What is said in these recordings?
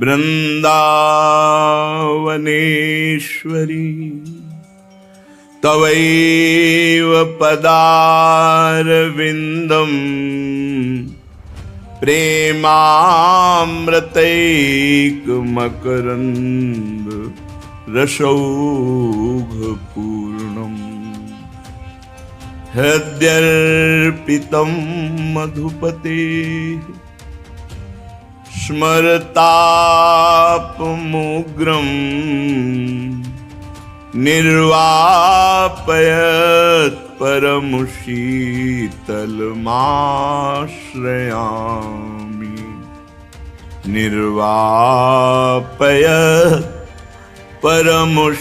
वृंदावनेश्वरी तवैव पदारविन्दम् प्रेमामृतैकमकरन्द रसौघपूर्णम् हृद्यर्पितं मधुपते स्मरतापमुग्रं निर्वापयत् परमशीतलमाश्रयामि निर्वापयत् परमशीतलमाश्रयामि।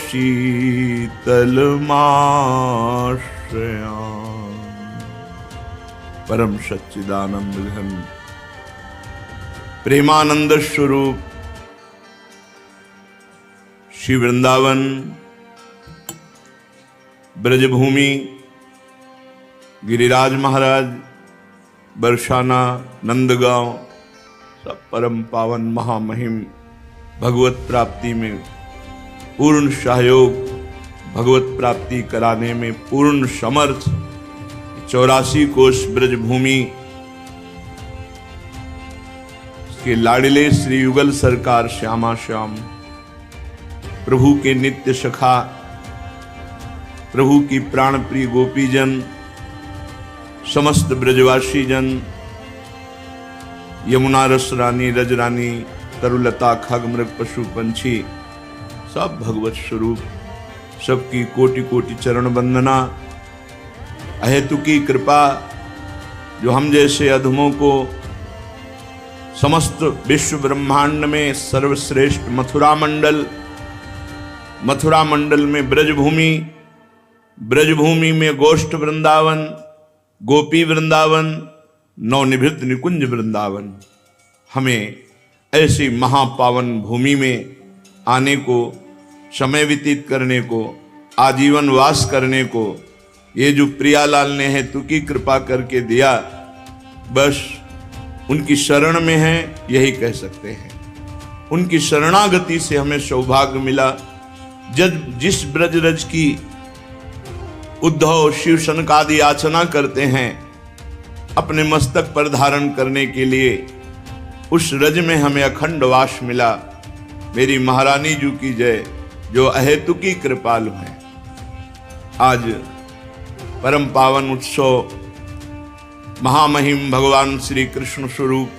परम सच्चिदानंद घन प्रेमानंद स्वरूप श्री वृंदावन ब्रजभूमि गिरिराज महाराज बरसाना नंदगांव सब परम पावन महामहिम भगवत प्राप्ति में पूर्ण सहयोग, भगवत प्राप्ति कराने में पूर्ण समर्थ 84 कोष ब्रजभूमि के लाडले श्री युगल सरकार श्यामा श्याम प्रभु के नित्य सखा, प्रभु की प्राण प्रिय गोपीजन, समस्त ब्रजवासी जन, यमुना रस रानी, रज रानी, तरुलता, खग मृग पशु पंछी सब भगवत स्वरूप, सबकी कोटि कोटि चरण वंदना। अहेतु की कृपा जो हम जैसे अधमों को समस्त विश्व ब्रह्मांड में सर्वश्रेष्ठ मथुरा मंडल में ब्रजभूमि, ब्रजभूमि में गोष्ठ वृंदावन, गोपी वृंदावन, नवनिभृत निकुंज वृंदावन, हमें ऐसी महापावन भूमि में आने को, समय व्यतीत करने को, आजीवन वास करने को ये जो प्रियालाल ने हेतु की कृपा करके दिया, बस उनकी शरण में है, यही कह सकते हैं। उनकी शरणागति से हमें सौभाग्य मिला। जिस ब्रजरज की उद्धव शिव सनकादि याचना करते हैं अपने मस्तक पर धारण करने के लिए, उस रज में हमें अखंड वास मिला। मेरी महारानी जी की जय, जो अहेतु की कृपालु हैं। आज परम पावन उत्सव महामहिम भगवान श्री कृष्ण स्वरूप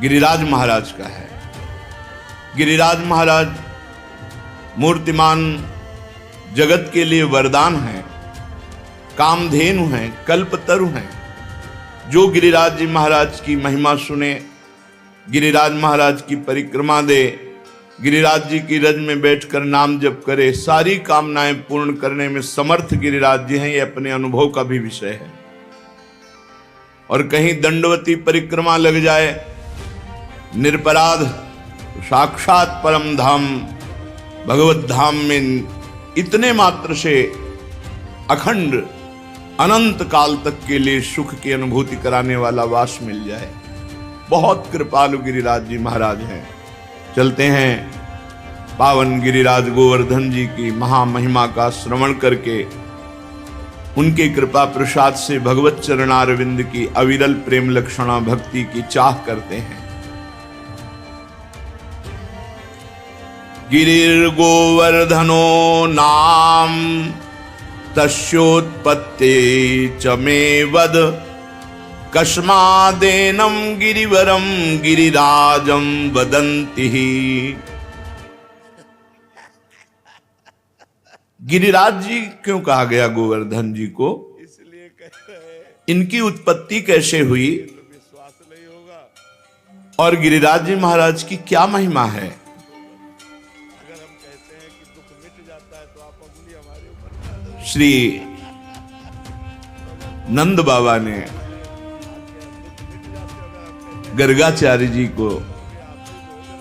गिरिराज महाराज का है। गिरिराज महाराज मूर्तिमान जगत के लिए वरदान हैं, कामधेनु हैं, कल्पतरु हैं। जो गिरिराज जी महाराज की महिमा सुने, गिरिराज महाराज की परिक्रमा दे, गिरिराज जी की रज में बैठकर नाम जप करे, सारी कामनाएं पूर्ण करने में समर्थ गिरिराज जी हैं। ये अपने अनुभव का भी विषय है। और कहीं दंडवती परिक्रमा लग जाए निरपराध, तो साक्षात परम धाम भगवत धाम में इतने मात्र से अखंड अनंत काल तक के लिए सुख की अनुभूति कराने वाला वास मिल जाए। बहुत कृपालु गिरिराज जी महाराज हैं। चलते हैं पावन गिरिराज गोवर्धन जी की महामहिमा का श्रवण करके उनके कृपा प्रसाद से भगवत चरणारविंद की अविरल प्रेम लक्षणा भक्ति की चाह करते हैं। गिरिर्गोवर्धनो नाम तस्योत्पत्ते च मे वद, कस्मादेनं गिरिवरं गिरिराजं वदन्ति। गिरिराज जी क्यों कहा गया गोवर्धन जी को? इसलिए कह रहे इनकी उत्पत्ति कैसे हुई विश्वास नहीं होगा, और गिरिराज जी महाराज की क्या महिमा है। अगर हम कहते हैं कि दुख मिट जाता है तो आप अंगुली हमारे ऊपर। श्री नंद बाबा ने गर्गाचार्य जी को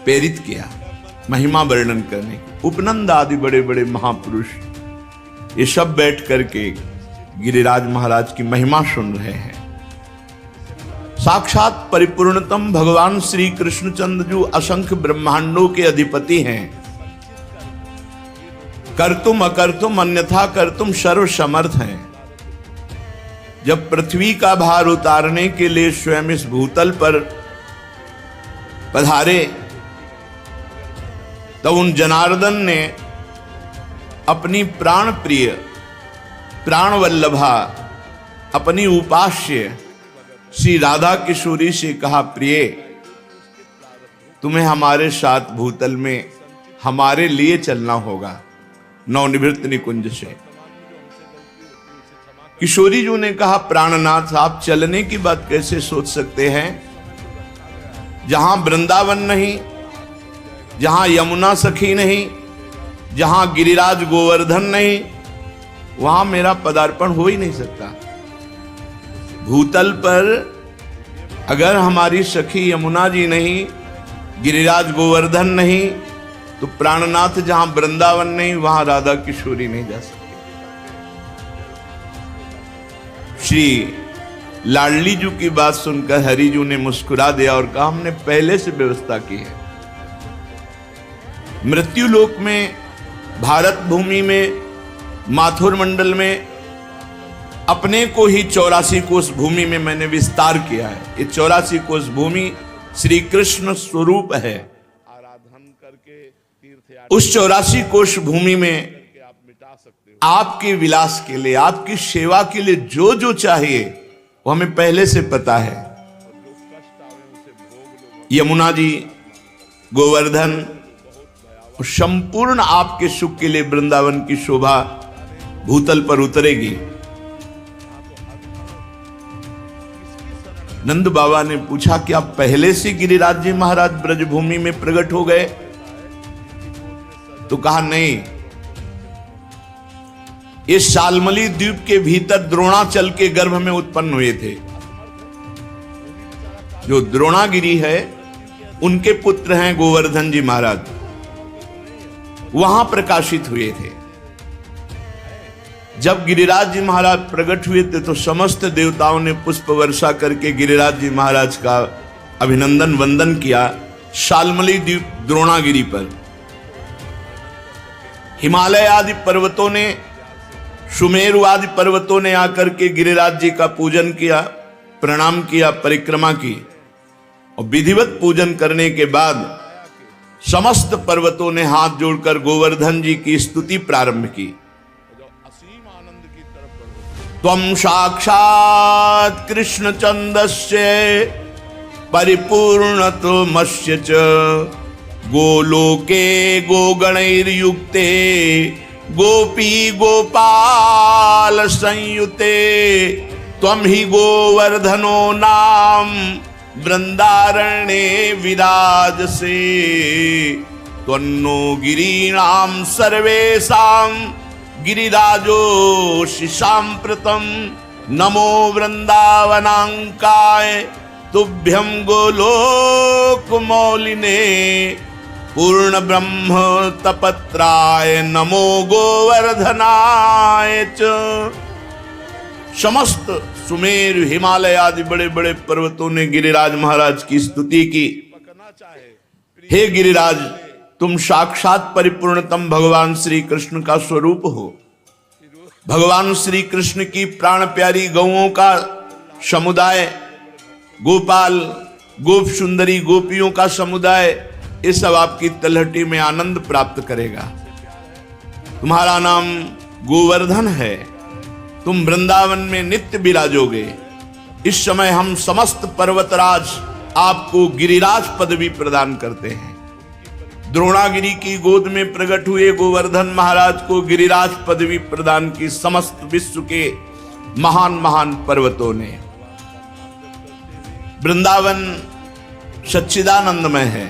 प्रेरित किया महिमा वर्णन करने की। उपनंद आदि बड़े बड़े महापुरुष ये सब बैठ करके गिरिराज महाराज की महिमा सुन रहे हैं। साक्षात परिपूर्णतम भगवान श्री कृष्णचंद्र जो असंख्य ब्रह्मांडों के अधिपति हैं, कर्तुम अकर्तुम अन्यथा कर्तुम सर्व समर्थ हैं। जब पृथ्वी का भार उतारने के लिए स्वयं इस भूतल पर पधारे, तो उन जनार्दन ने अपनी प्राण प्रिय प्राण वल्लभा अपनी उपास्य श्री राधा किशोरी से कहा, प्रिय तुम्हें हमारे साथ भूतल में हमारे लिए चलना होगा नवनिवृत्त निकुंज से। किशोरी जी ने कहा, प्राणनाथ आप चलने की बात कैसे सोच सकते हैं? जहां वृंदावन नहीं, जहां यमुना सखी नहीं, जहां गिरिराज गोवर्धन नहीं, वहां मेरा पदार्पण हो ही नहीं सकता। भूतल पर अगर हमारी सखी यमुना जी नहीं, गिरिराज गोवर्धन नहीं, तो प्राणनाथ जहां वृंदावन नहीं वहां राधा किशोरी नहीं जा सकती। श्री लाडली जी की बात सुनकर हरिजू ने मुस्कुरा दिया और कहा, हमने पहले से व्यवस्था की है। मृत्यु लोक में, भारत भूमि में, माथुर मंडल में अपने को ही 84 कोस भूमि में मैंने विस्तार किया है। ये 84 कोस भूमि श्री कृष्ण स्वरूप है। आराधन करके उस 84 कोस भूमि में आपके विलास के लिए, आपकी सेवा के लिए जो जो चाहिए वो हमें पहले से पता है। यमुना जी, गोवर्धन, संपूर्ण आपके सुख के लिए वृंदावन की शोभा भूतल पर उतरेगी। नंद बाबा ने पूछा, क्या पहले से गिरिराज जी महाराज ब्रजभूमि में प्रकट हो गए? तो कहा नहीं, इस शालमली द्वीप के भीतर द्रोणाचल के गर्भ में उत्पन्न हुए थे। जो द्रोणागिरी है उनके पुत्र हैं गोवर्धन जी महाराज, वहां प्रकाशित हुए थे। जब गिरिराज जी महाराज प्रकट हुए थे तो समस्त देवताओं ने पुष्प वर्षा करके गिरिराज जी महाराज का अभिनंदन वंदन किया शालमली द्वीप द्रोणागिरी पर। हिमालय आदि पर्वतों ने, सुमेरु आदि पर्वतों ने आकर के गिरिराज जी का पूजन किया, प्रणाम किया, परिक्रमा की, और विधिवत पूजन करने के बाद समस्त पर्वतों ने हाथ जोड़कर गोवर्धन जी की स्तुति प्रारंभ की। त्वं साक्षात् कृष्ण चंदस्य परिपूर्णतमस्य च गोलोके गोगणैर्युक्ते गोपी गोपाल संयुते त्वं हि गोवर्धनो नाम वृंदारण्ये विराजसे त्वन्नो गिरीणां सर्वेषां गिरिराजोऽसि साम्प्रतं नमो वृंदावनांकाय तुभ्यं गोलोकमौलिने पूर्ण ब्रह्म तपत्राय नमो गोवर्धनाय च। समस्त सुमेरु, हिमालय आदि बड़े बड़े पर्वतों ने गिरिराज महाराज की स्तुति की। हे गिरिराज, तुम साक्षात परिपूर्णतम भगवान श्री कृष्ण का स्वरूप हो। भगवान श्री कृष्ण की प्राण प्यारी गौओं का समुदाय, गोपाल, गोप सुंदरी गोपियों का समुदाय, ये सब आपकी तलहटी में आनंद प्राप्त करेगा। तुम्हारा नाम गोवर्धन है, तुम वृंदावन में नित्य विराजोगे। इस समय हम समस्त पर्वतराज आपको गिरिराज पदवी प्रदान करते हैं। द्रोणागिरी की गोद में प्रकट हुए गोवर्धन महाराज को गिरिराज पदवी प्रदान की समस्त विश्व के महान महान पर्वतों ने। वृंदावन सच्चिदानंदमय है।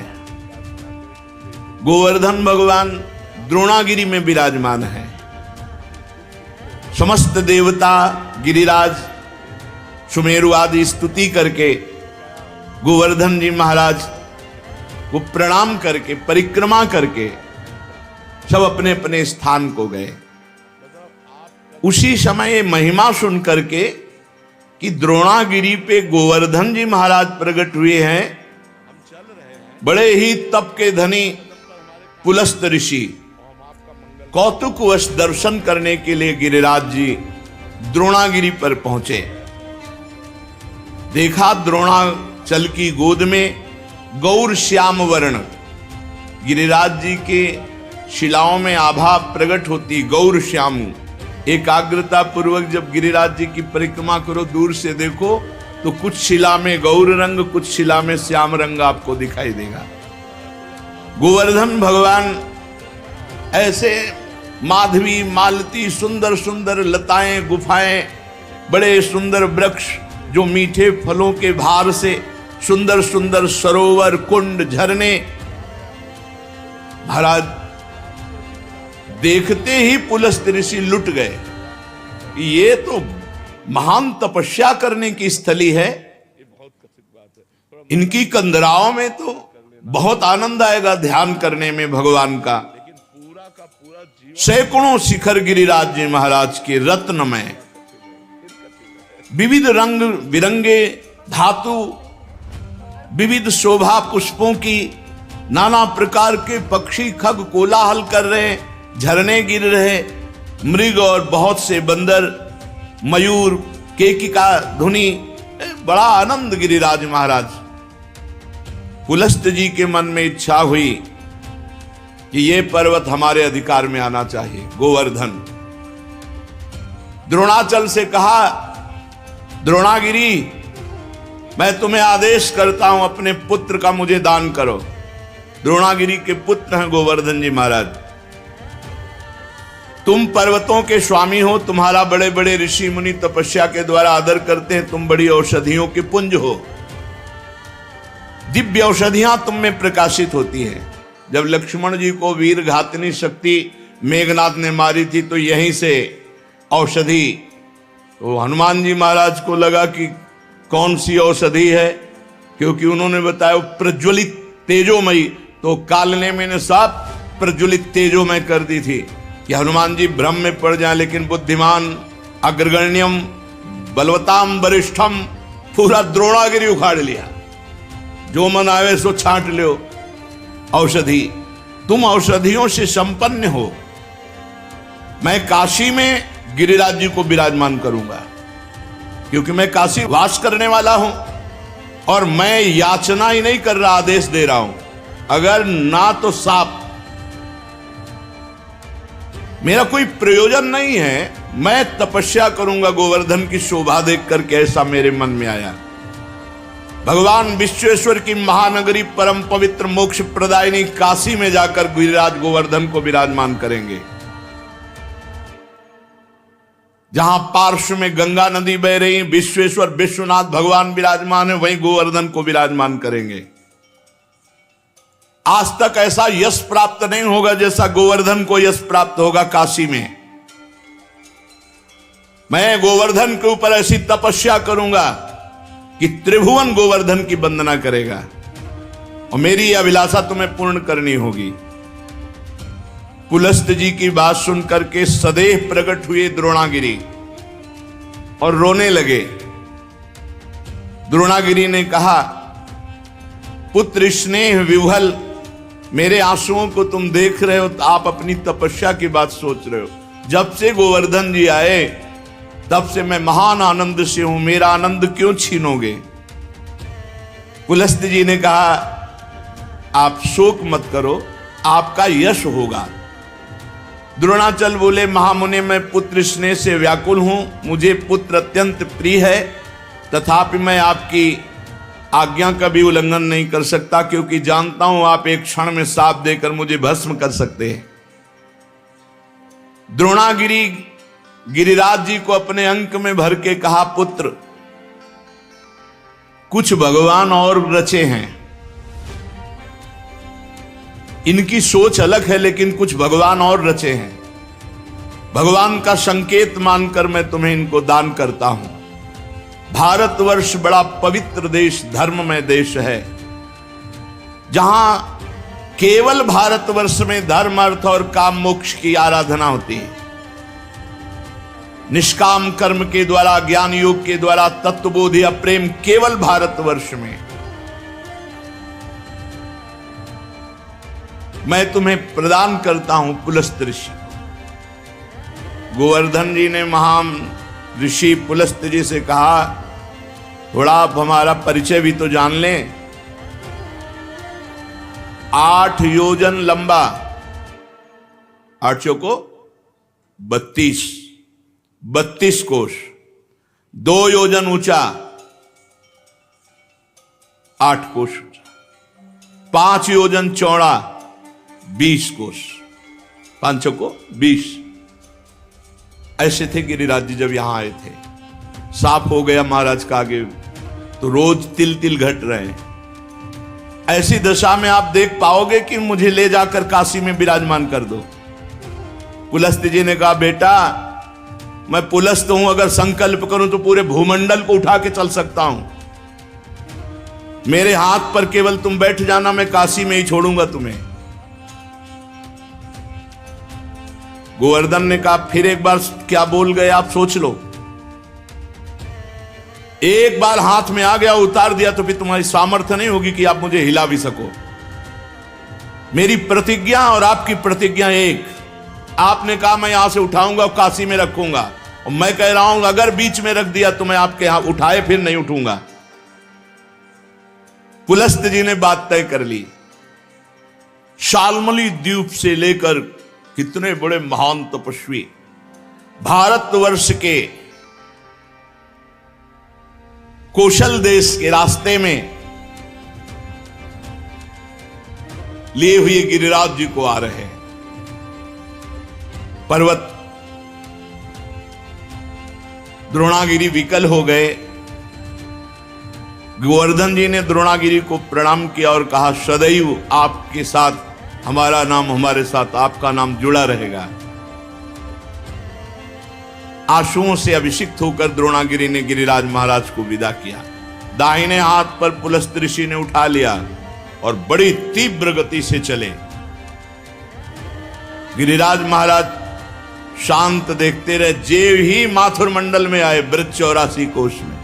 गोवर्धन भगवान द्रोणागिरी में विराजमान है। समस्त देवता गिरिराज सुमेरु आदि स्तुति करके गोवर्धन जी महाराज को प्रणाम करके, परिक्रमा करके सब अपने अपने स्थान को गए। उसी समय महिमा सुन करके कि द्रोणागिरी पे गोवर्धन जी महाराज प्रकट हुए हैं। बड़े ही तप के धनी पुलस्त ऋषि कौतुकवश दर्शन करने के लिए गिरिराज जी द्रोणागिरी पर पहुंचे। देखा द्रोणाचल की गोद में गौर श्याम वर्ण, गिरिराज जी के शिलाओं में आभा प्रकट होती गौर श्याम। एकाग्रता पूर्वक जब गिरिराज जी की परिक्रमा करो, दूर से देखो तो कुछ शिला में गौर रंग, कुछ शिला में श्याम रंग आपको दिखाई देगा। गोवर्धन भगवान ऐसे माधवी मालती सुंदर सुंदर लताएं गुफाएं, बड़े सुंदर वृक्ष जो मीठे फलों के भार से सुंदर सुंदर सरोवर कुंड झरने, महाराज देखते ही पुलस्त ऋषि लुट गए। ये तो महान तपस्या करने की स्थली है, इनकी कंदराओं में तो बहुत आनंद आएगा ध्यान करने में भगवान का। सैकड़ों शिखर गिरिराज जी महाराज के रत्नमय, विविध रंग बिरंगे धातु, विविध शोभा पुष्पों की, नाना प्रकार के पक्षी खग कोलाहल कर रहे, झरने गिर रहे, मृग और बहुत से बंदर, मयूर, केकिका ध्वनि, बड़ा आनंद गिरिराज महाराज। पुलस्त जी के मन में इच्छा हुई कि ये पर्वत हमारे अधिकार में आना चाहिए, गोवर्धन। द्रोणाचल से कहा, द्रोणागिरी मैं तुम्हें आदेश करता हूं अपने पुत्र का मुझे दान करो। द्रोणागिरी के पुत्र हैं गोवर्धन जी महाराज। तुम पर्वतों के स्वामी हो, तुम्हारा बड़े बड़े ऋषि मुनि तपस्या के द्वारा आदर करते हैं, तुम बड़ी औषधियों के पुंज हो, दिव्य औषधियां तुम में प्रकाशित होती हैं। जब लक्ष्मण जी को वीर घातनी शक्ति मेघनाथ ने मारी थी तो यहीं से औषधि, तो हनुमान जी महाराज को लगा कि कौन सी औषधि है, क्योंकि उन्होंने बताया प्रज्वलित तेजोमयी, तो कालने में ने साफ प्रज्वलित तेजोमय कर दी थी कि हनुमान जी भ्रम में पड़ जाए। लेकिन बुद्धिमान अग्रगण्यम बलवताम वरिष्ठम पूरा द्रोणागिरी उखाड़ लिया, जो मन आवे सो छांट लो औषधि। तुम औषधियों से संपन्न हो। मैं काशी में गिरिराज जी को विराजमान करूंगा, क्योंकि मैं काशी वास करने वाला हूं और मैं याचना ही नहीं कर रहा, आदेश दे रहा हूं। अगर ना तो साप, मेरा कोई प्रयोजन नहीं है, मैं तपस्या करूंगा गोवर्धन की शोभा देख करके, ऐसा मेरे मन में आया। भगवान विश्वेश्वर की महानगरी परम पवित्र मोक्ष प्रदायिनी काशी में जाकर गिरिराज गोवर्धन को विराजमान करेंगे। जहां पार्श्व में गंगा नदी बह रही, विश्वेश्वर विश्वनाथ भगवान विराजमान है, वहीं गोवर्धन को विराजमान करेंगे। आज तक ऐसा यश प्राप्त नहीं होगा जैसा गोवर्धन को यश प्राप्त होगा काशी में। मैं गोवर्धन के ऊपर ऐसी तपस्या करूंगा कि त्रिभुवन गोवर्धन की वंदना करेगा, और मेरी यह अभिलाषा तुम्हें पूर्ण करनी होगी। पुलस्त जी की बात सुनकर के सदैव प्रकट हुए द्रोणागिरी और रोने लगे। द्रोणागिरी ने कहा, पुत्र स्नेह विह्वल, मेरे आंसुओं को तुम देख रहे हो तो आप अपनी तपस्या की बात सोच रहे हो। जब से गोवर्धन जी आए तब से मैं महान आनंद से हूं, मेरा आनंद क्यों छीनोगे। पुलस्त जी ने कहा, आप शोक मत करो, आपका यश होगा। द्रोणाचल बोले, महामुनि मैं पुत्र स्नेह से व्याकुल हूं, मुझे पुत्र अत्यंत प्रिय है, तथापि मैं आपकी आज्ञा का भी उल्लंघन नहीं कर सकता, क्योंकि जानता हूं आप एक क्षण में शाप देकर मुझे भस्म कर सकते हैं। द्रोणागिरी गिरिराज जी को अपने अंक में भर के कहा, पुत्र कुछ भगवान और रचे हैं, इनकी सोच अलग है, लेकिन कुछ भगवान और रचे हैं। भगवान का संकेत मानकर मैं तुम्हें इनको दान करता हूं। भारतवर्ष बड़ा पवित्र देश, धर्ममय देश है, जहां केवल भारतवर्ष में धर्म अर्थ और काम मोक्ष की आराधना होती है। निष्काम कर्म के द्वारा, ज्ञान योग के द्वारा तत्वबोध या प्रेम केवल भारतवर्ष में। मैं तुम्हें प्रदान करता हूं पुलस्त ऋषि। गोवर्धन जी ने महान ऋषि पुलस्त जी से कहा, थोड़ा आप हमारा परिचय भी तो जान लें। 8 योजन लंबा, 8 चौको 32 कोश, 2 योजन ऊंचा, 8 कोश ऊंचा, 5 योजन चौड़ा, 20 कोश, 5 चौको 20। ऐसे थे गिरिराज जी जब यहां आए थे। साफ हो गया महाराज का आगे तो रोज तिल तिल घट रहे हैं। ऐसी दशा में आप देख पाओगे कि मुझे ले जाकर काशी में विराजमान कर दो। पुलस्त जी ने कहा, बेटा मैं पुलस्त हूं, अगर संकल्प करूं तो पूरे भूमंडल को उठा के चल सकता हूं। मेरे हाथ पर केवल तुम बैठ जाना, मैं काशी में ही छोड़ूंगा तुम्हें। गोवर्धन ने कहा, फिर एक बार क्या बोल गए आप, सोच लो। एक बार हाथ में आ गया, उतार दिया तो फिर तुम्हारी सामर्थ्य नहीं होगी कि आप मुझे हिला भी सको। मेरी प्रतिज्ञा और आपकी प्रतिज्ञा एक। आपने कहा मैं यहां से उठाऊंगा और काशी में रखूंगा, और मैं कह रहा हूं अगर बीच में रख दिया तो मैं आपके यहां उठाए फिर नहीं उठूंगा। पुलस्त जी ने बात तय कर ली। शाल्मली द्वीप से लेकर कितने बड़े महान तपस्वी भारतवर्ष के कौशल देश के रास्ते में लिए हुए गिरिराज जी को आ रहे हैं। पर्वत द्रोणागिरी विकल हो गए। गोवर्धन जी ने द्रोणागिरी को प्रणाम किया और कहा, सदैव आपके साथ हमारा नाम, हमारे साथ आपका नाम जुड़ा रहेगा। आंसुओं से अभिषिक्त होकर द्रोणागिरी ने गिरिराज महाराज को विदा किया। दाहिने हाथ पर पुलस्त ऋषि ने उठा लिया और बड़ी तीव्र गति से चले। गिरिराज महाराज शांत देखते रहे। जेव ही माथुर मंडल में आए, ब्रज 84 कोश में,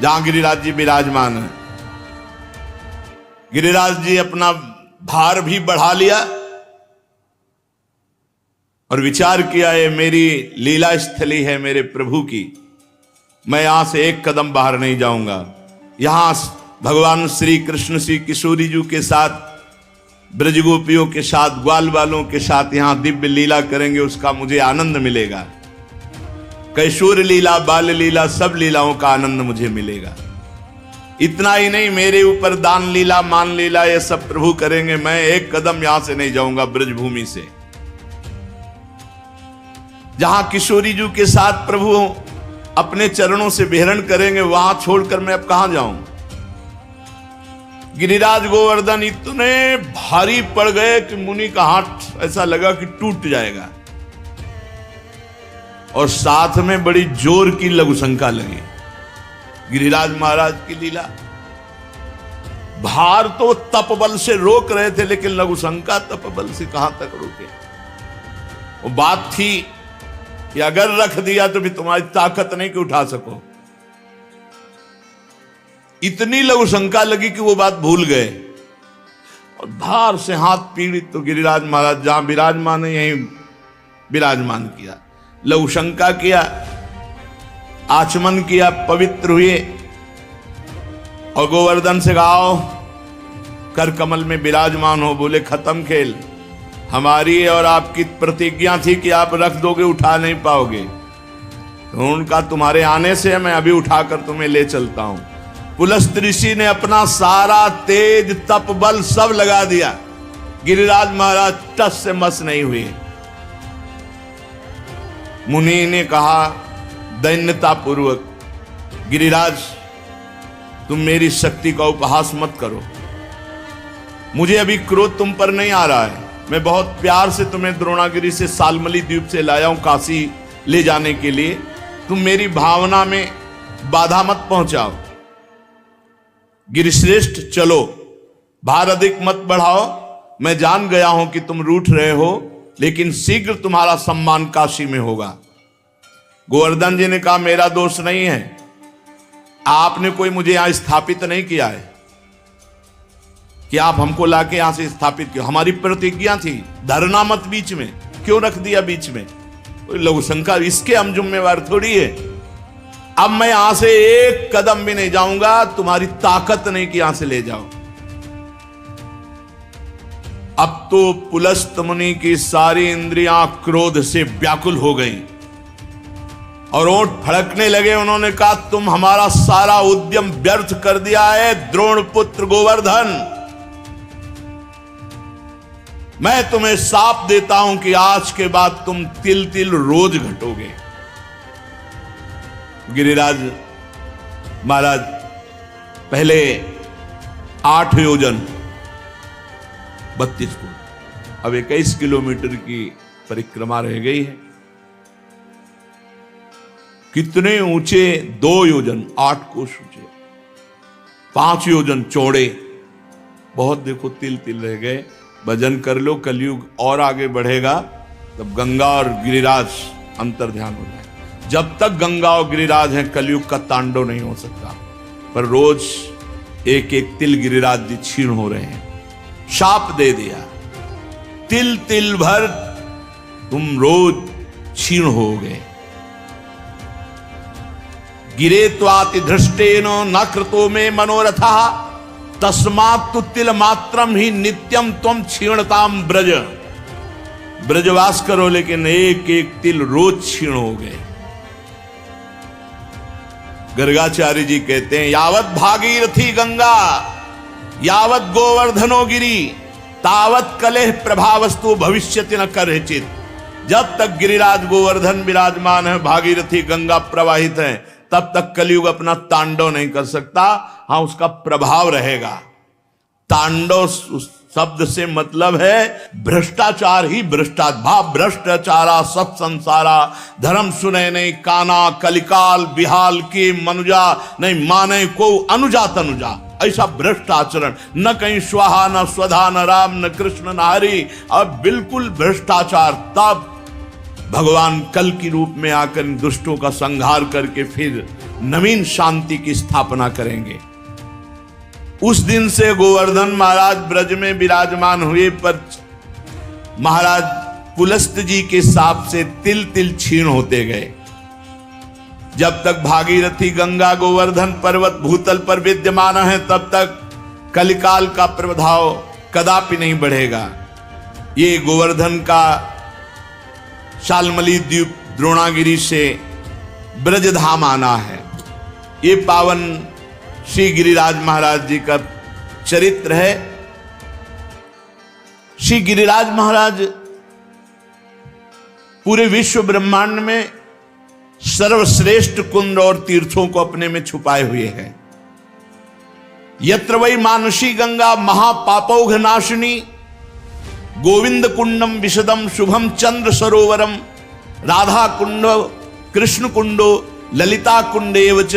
जहां गिरिराज जी विराजमान है। गिरिराज जी अपना भार भी बढ़ा लिया और विचार किया, ये मेरी लीला स्थली है मेरे प्रभु की, मैं यहां से एक कदम बाहर नहीं जाऊंगा। यहां भगवान श्री कृष्ण श्री किशोरी जी के साथ, ब्रजगोपियों के साथ, ग्वाल वालों के साथ यहां दिव्य लीला करेंगे, उसका मुझे आनंद मिलेगा। कैशोर लीला, बाल लीला, सब लीलाओं का आनंद मुझे मिलेगा। इतना ही नहीं, मेरे ऊपर दान लीला, मान लीला, ये सब प्रभु करेंगे। मैं एक कदम यहां से नहीं जाऊंगा ब्रजभूमि से। जहां किशोरी जी के साथ प्रभु अपने चरणों से विहरण करेंगे, वहां छोड़कर मैं अब कहां जाऊं। गिरिराज गोवर्धन इतने भारी पड़ गए कि मुनि का हाथ ऐसा लगा कि टूट जाएगा, और साथ में बड़ी जोर की लघुशंका लगी। गिरिराज महाराज की लीला, भार तो तपबल से रोक रहे थे, लेकिन लघुशंका तपबल से कहां तक रोके। वो बात थी कि अगर रख दिया तो भी तुम्हारी ताकत नहीं कि उठा सको। इतनी लघुशंका लगी कि वो बात भूल गए और भार से हाथ पीड़ित। तो गिरिराज महाराज जहां विराजमान है यहीं विराजमान किया, लघुशंका किया, आचमन किया, पवित्र हुए और गोवर्धन से गाओ कर कमल में विराजमान हो। बोले खत्म खेल, हमारी और आपकी प्रतिज्ञा थी कि आप रख दोगे, उठा नहीं पाओगे, तो उनका तुम्हारे आने से मैं अभी उठाकर तुम्हें ले चलता हूं। पुलस्त ऋषि ने अपना सारा तेज तप बल सब लगा दिया। गिरिराज महाराज टस से मस नहीं हुए। मुनि ने कहा दैन्यता पूर्वक, गिरिराज तुम मेरी शक्ति का उपहास मत करो। मुझे अभी क्रोध तुम पर नहीं आ रहा है। मैं बहुत प्यार से तुम्हें द्रोणागिरी से शाल्मली द्वीप से लाया हूं काशी ले जाने के लिए। तुम मेरी भावना में बाधा मत पहुंचाओ। गिरिश्रेष्ठ चलो, भार अधिक मत बढ़ाओ। मैं जान गया हूं कि तुम रूठ रहे हो, लेकिन शीघ्र तुम्हारा सम्मान काशी में होगा। गोवर्धन जी ने कहा मेरा दोष नहीं है, आपने कोई मुझे यहां स्थापित नहीं किया है कि आप हमको लाके यहां से स्थापित किया। हमारी प्रतिज्ञा थी धरना मत बीच में, क्यों रख दिया बीच में? कोई लघु शंका, इसके हम जिम्मेवार थोड़ी है। अब मैं यहां से एक कदम भी नहीं जाऊंगा, तुम्हारी ताकत नहीं कि यहां से ले जाओ। अब तो पुलस्त मुनि की सारी इंद्रियां क्रोध से व्याकुल हो गईं और ओंठ फड़कने लगे। उन्होंने कहा तुम हमारा सारा उद्यम व्यर्थ कर दिया है द्रोण पुत्र गोवर्धन। मैं तुम्हें शाप देता हूं कि आज के बाद तुम तिल तिल रोज घटोगे। गिरिराज महाराज पहले 8 योजन 32 को, अब 21 किलोमीटर की परिक्रमा रह गई है। कितने ऊंचे? 2 योजन 8 कोस ऊंचे, 5 योजन चौड़े। बहुत देखो तिल तिल रह गए। भजन कर लो, कलयुग और आगे बढ़ेगा तब गंगा और गिरिराज अंतर ध्यान हो जाए। जब तक गंगा और गिरिराज हैं कलयुग का तांडव नहीं हो सकता। पर रोज एक एक तिल गिरिराज जी क्षीण हो रहे हैं। शाप दे दिया, तिल तिल भर तुम रोज क्षीण हो गए। गिरे त्वाति धृष्टेन न कृतो में मनोरथा तस्मात् तु तिल मात्रम ही नित्यम त्वम क्षीणताम ब्रज। ब्रजवास करो लेकिन एक एक तिल रोज क्षीण हो गए। गर्गाचार्य जी कहते हैं यावत भागीरथी गंगा यावत गोवर्धनो गिरी तावत कलेह प्रभावस्तु भविष्यति न करहिचित। जब तक गिरिराज गोवर्धन विराजमान है, भागीरथी गंगा प्रवाहित है, तब तक कलयुग अपना तांडव नहीं कर सकता। हाँ, उसका प्रभाव रहेगा। तांडव शब्द से मतलब है भ्रष्टाचार ही भ्रष्टाचार। भ्रष्टाचारा सत संसारा धर्म सुने नहीं काना कलिकाल बिहाल के मनुजा नहीं माने को अनुजा तनुजा। ऐसा भ्रष्ट आचरण, न कहीं स्वाहा न स्वधा न राम न कृष्ण न हरि, अब बिल्कुल भ्रष्टाचार। तब भगवान कल की रूप में आकर दुष्टों का संहार करके फिर नवीन शांति की स्थापना करेंगे। उस दिन से गोवर्धन महाराज ब्रज में विराजमान हुए, पर महाराज पुलस्त जी के साप से तिल तिल क्षीण होते गए। जब तक भागीरथी गंगा गोवर्धन पर्वत भूतल पर विद्यमान है, तब तक कलिकाल का प्रभाव कदापि नहीं बढ़ेगा। ये गोवर्धन का शालमली द्वीप द्रोणागिरी से ब्रजधाम आना है। ये पावन श्री गिरिराज महाराज जी का चरित्र है। श्री गिरिराज महाराज पूरे विश्व ब्रह्मांड में सर्वश्रेष्ठ कुंड और तीर्थों को अपने में छुपाए हुए हैं। यत्र वै मानसी गंगा महापापौघ नाशिनी गोविंद कुंडम विशदम शुभम चंद्र सरोवरम राधा कुंड कृष्ण कुंडो ललिता कुंडेव च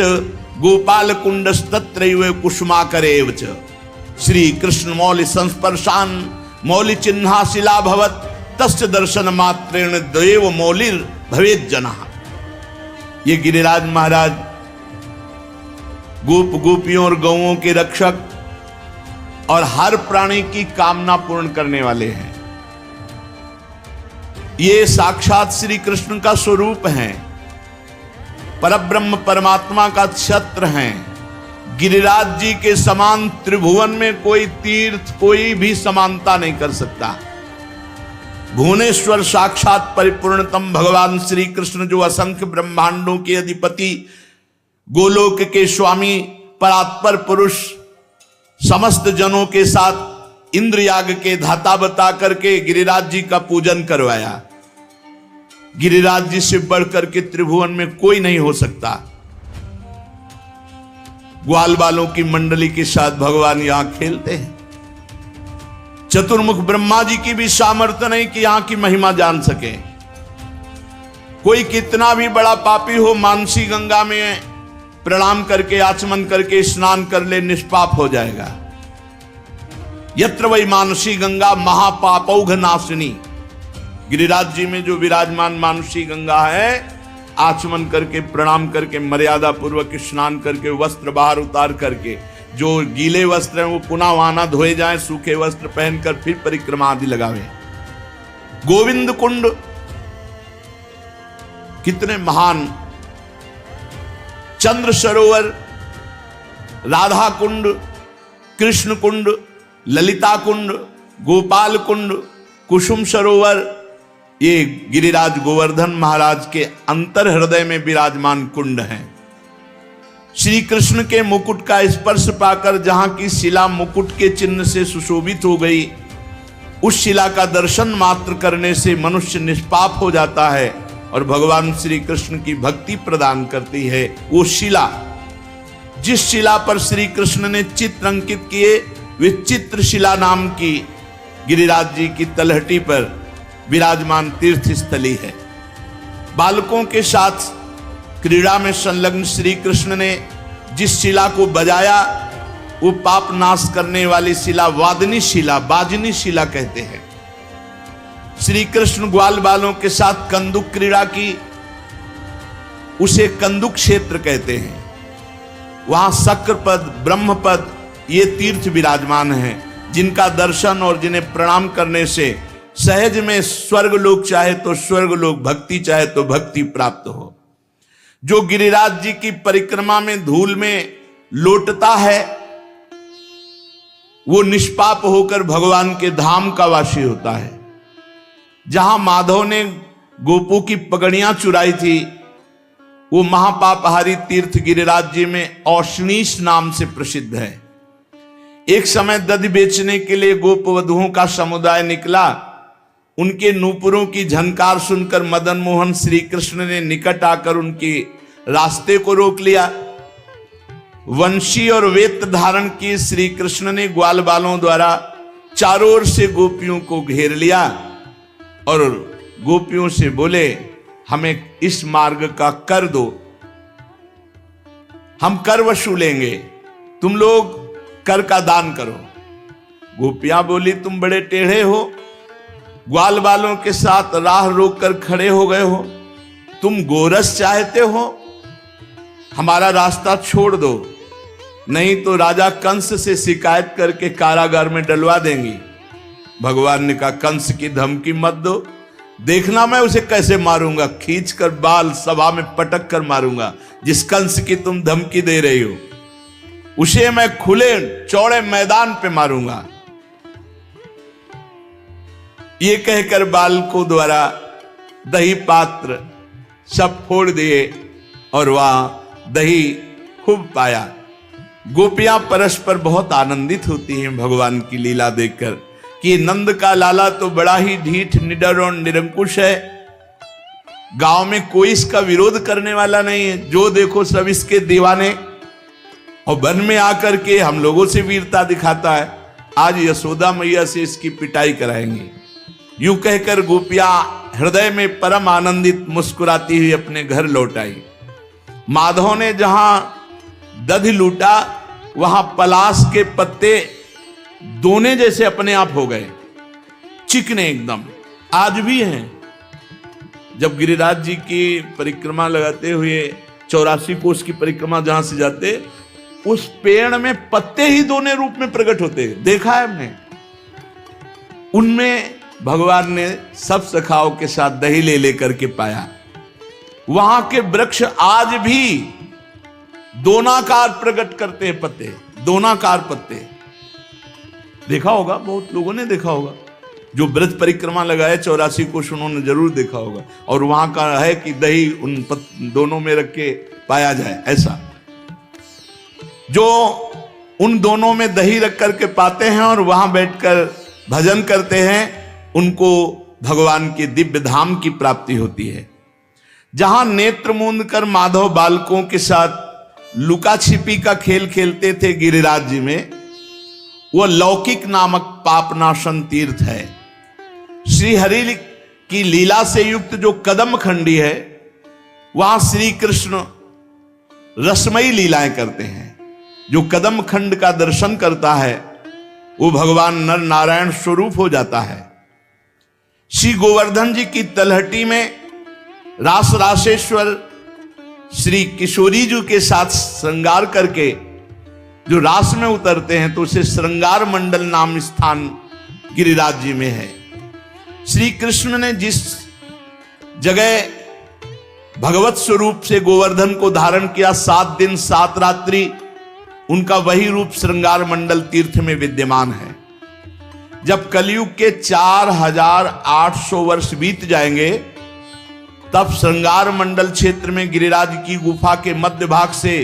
गोपाल कुंडस्तत्रैव कुसुमाकरेव च श्री कृष्ण मौलि संस्पर्शान मौलि चिन्हा शिला भवत तस्य दर्शन मात्रेण देव मौलिर भवेत जनः। ये गिरिराज महाराज गोप गोपियों और गौओं के रक्षक और हर प्राणी की कामना पूर्ण करने वाले हैं। ये साक्षात श्री कृष्ण का स्वरूप हैं, परब्रह्म परमात्मा का छत्र हैं। गिरिराज जी के समान त्रिभुवन में कोई तीर्थ कोई भी समानता नहीं कर सकता। भुवनेश्वर साक्षात परिपूर्णतम भगवान श्री कृष्ण, जो असंख्य ब्रह्मांडों के अधिपति गोलोक के स्वामी परात्पर पुरुष, समस्त जनों के साथ इंद्रयाग के धाता बता करके गिरिराज जी का पूजन करवाया। गिरिराज जी से बढ़कर के त्रिभुवन में कोई नहीं हो सकता। ग्वाल बालों की मंडली के साथ भगवान यहां खेलते हैं। चतुर्मुख ब्रह्मा जी की भी सामर्थ्य नहीं कि यहां की महिमा जान सके। कोई कितना भी बड़ा पापी हो, मानसी गंगा में प्रणाम करके आचमन करके स्नान कर ले, निष्पाप हो जाएगा। यत्र वै मानसी गंगा महापापौघ नाशिनी। गिरिराज जी में जो विराजमान मानुषी गंगा है, आचमन करके प्रणाम करके मर्यादा पूर्वक स्नान करके वस्त्र बाहर उतार करके, जो गीले वस्त्र हैं वो पुनः वहां धोए जाएं, सूखे वस्त्र पहनकर फिर परिक्रमा आदि लगावे। गोविंद कुंड कितने महान, चंद्र सरोवर, राधा कुंड, कृष्ण कुंड, ललिता कुंड, गोपाल कुंड, कुसुम सरोवर, ये गिरिराज गोवर्धन महाराज के अंतर हृदय में विराजमान कुंड हैं। श्री कृष्ण के मुकुट का स्पर्श पाकर जहां की शिला मुकुट के चिन्ह से सुशोभित हो गई, उस शिला का दर्शन मात्र करने से मनुष्य निष्पाप हो जाता है और भगवान श्री कृष्ण की भक्ति प्रदान करती है। वो शिला, जिस शिला पर श्री कृष्ण ने चित्र अंकित किए, वे चित्रशिला नाम की गिरिराज जी की तलहटी पर विराजमान तीर्थ स्थली है। बालकों के साथ क्रीड़ा में संलग्न श्री कृष्ण ने जिस शिला को बजाया, वो पाप नाश करने वाली शिला वादनी शिला, बाजनी शिला कहते हैं। श्री कृष्ण ग्वाल बालों के साथ कंदुक क्रीड़ा की, उसे कंदुक क्षेत्र कहते हैं। वहां शक्रपद, ब्रह्मपद, ये तीर्थ विराजमान हैं, जिनका दर्शन और जिन्हें प्रणाम करने से सहज में स्वर्ग लोक चाहे तो स्वर्ग लोक, भक्ति चाहे तो भक्ति प्राप्त हो। जो गिरिराज जी की परिक्रमा में धूल में लोटता है, वो निष्पाप होकर भगवान के धाम का वासी होता है। जहां माधव ने गोपों की पगड़ियां चुराई थी, वो महापापहारी तीर्थ गिरिराज जी में औशनीश नाम से प्रसिद्ध है। एक समय दधि बेचने के लिए गोप वधुओं का समुदाय निकला। उनके नूपुरों की झनकार सुनकर मदन मोहन श्री कृष्ण ने निकट आकर उनके रास्ते को रोक लिया। वंशी और वेत्र धारण किए श्री कृष्ण ने ग्वाल बालों द्वारा चारों ओर से गोपियों को घेर लिया और गोपियों से बोले, हमें इस मार्ग का कर दो, हम कर वसूलेंगे, तुम लोग कर का दान करो। गोपियां बोली, तुम बड़े टेढ़े हो, ग्वाल बालों के साथ राह रोक कर खड़े हो गए हो, तुम गोरस चाहते हो, हमारा रास्ता छोड़ दो, नहीं तो राजा कंस से शिकायत करके कारागार में डलवा देंगी। भगवान ने कहा, कंस की धमकी मत दो, देखना मैं उसे कैसे मारूंगा, खींच कर बाल सभा में पटक कर मारूंगा। जिस कंस की तुम धमकी दे रही हो, उसे मैं खुले चौड़े मैदान पे मारूंगा। ये कहकर बालकों द्वारा दही पात्र सब फोड़ दिए और वहां दही खूब पाया। गोपियां परस्पर बहुत आनंदित होती हैं भगवान की लीला देखकर कि नंद का लाला तो बड़ा ही ढीठ, निडर और निरंकुश है। गांव में कोई इसका विरोध करने वाला नहीं है, जो देखो सब इसके दीवाने, और वन में आकर के हम लोगों से वीरता दिखाता है। आज यशोदा मैया से इसकी पिटाई कराएंगे। यूं कहकर गोपियां हृदय में परम आनंदित मुस्कुराती हुई अपने घर लौट आई। माधव ने जहां दधि लूटा, वहां पलाश के पत्ते दोने जैसे अपने आप हो गए, चिकने एकदम, आज भी हैं। जब गिरिराज जी की परिक्रमा लगाते हुए 84 कोस की परिक्रमा जहां से जाते, उस पेड़ में पत्ते ही दोने रूप में प्रकट होते, देखा है हमने। उनमें भगवान ने सब सखाओं के साथ दही ले लेकर के पाया। वहां के वृक्ष आज भी दोनाकार प्रकट करते हैं, पत्ते, दोनाकार पत्ते। देखा होगा, बहुत लोगों ने देखा होगा, जो व्रत परिक्रमा लगाए 84 कोस उन्होंने जरूर देखा होगा। और वहां का है कि दही उन दोनों में रख के पाया जाए, ऐसा जो उन दोनों में दही रख करके पाते हैं और वहां बैठकर भजन करते हैं, उनको भगवान के दिव्य धाम की प्राप्ति होती है। जहां नेत्र मूंद कर माधव बालकों के साथ लुका छिपी का खेल खेलते थे गिरिराज जी में, वह लौकिक नामक पापनाशन तीर्थ है। श्री हरि की लीला से युक्त जो कदम खंडी है, वहां श्री कृष्ण रसमयी लीलाएं करते हैं। जो कदम खंड का दर्शन करता है, वो भगवान नर नारायण स्वरूप हो जाता है। श्री गोवर्धन जी की तलहटी में रास रासेश्वर श्री किशोरी जी के साथ श्रृंगार करके जो रास में उतरते हैं तो उसे श्रृंगार मंडल नाम स्थान गिरिराज जी में है। श्री कृष्ण ने जिस जगह भगवत स्वरूप से गोवर्धन को धारण किया 7 दिन 7 रात्रि, उनका वही रूप श्रृंगार मंडल तीर्थ में विद्यमान है। जब कलयुग के 4800 वर्ष बीत जाएंगे तब श्रृंगार मंडल क्षेत्र में गिरिराज की गुफा के मध्य भाग से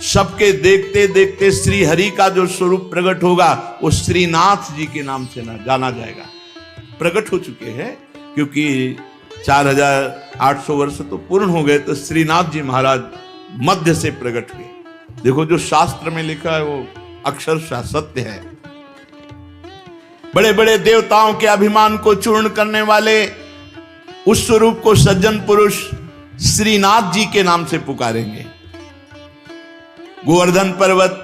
सबके देखते देखते श्री हरि का जो स्वरूप प्रकट होगा वो श्रीनाथ जी के नाम से जाना जाएगा। प्रकट हो चुके हैं क्योंकि 4800 वर्ष तो पूर्ण हो गए, तो श्रीनाथ जी महाराज मध्य से प्रकट हुए। देखो जो शास्त्र में लिखा है वो अक्षरशः सत्य है। बड़े बड़े देवताओं के अभिमान को चूर्ण करने वाले उस स्वरूप को सज्जन पुरुष श्रीनाथ जी के नाम से पुकारेंगे। गोवर्धन पर्वत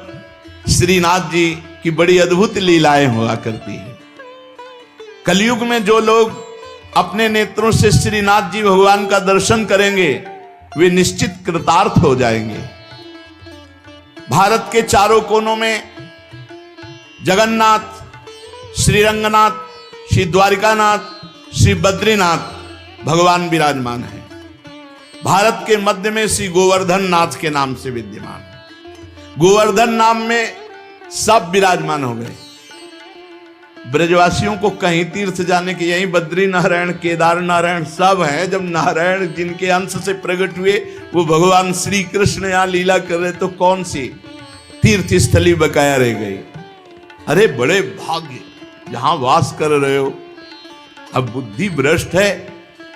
श्रीनाथ जी की बड़ी अद्भुत लीलाएं हुआ करती है। कलयुग में जो लोग अपने नेत्रों से श्रीनाथ जी भगवान का दर्शन करेंगे वे निश्चित कृतार्थ हो जाएंगे। भारत के चारों कोनों में जगन्नाथ, श्री रंगनाथ, श्री द्वारिकानाथ, श्री बद्रीनाथ भगवान विराजमान है। भारत के मध्य में श्री गोवर्धन नाथ के नाम से विद्यमान है। गोवर्धन नाम में सब विराजमान हो गए। ब्रजवासियों को कहीं तीर्थ जाने के, यहीं बद्री नारायण, केदार नारायण सब है। जब नारायण जिनके अंश से प्रकट हुए वो भगवान श्री कृष्ण यहां लीला कर रहे तो कौन सी तीर्थ स्थली बकाया रह गई। अरे बड़े भाग्य जहां वास कर रहे हो। अब बुद्धि भ्रष्ट है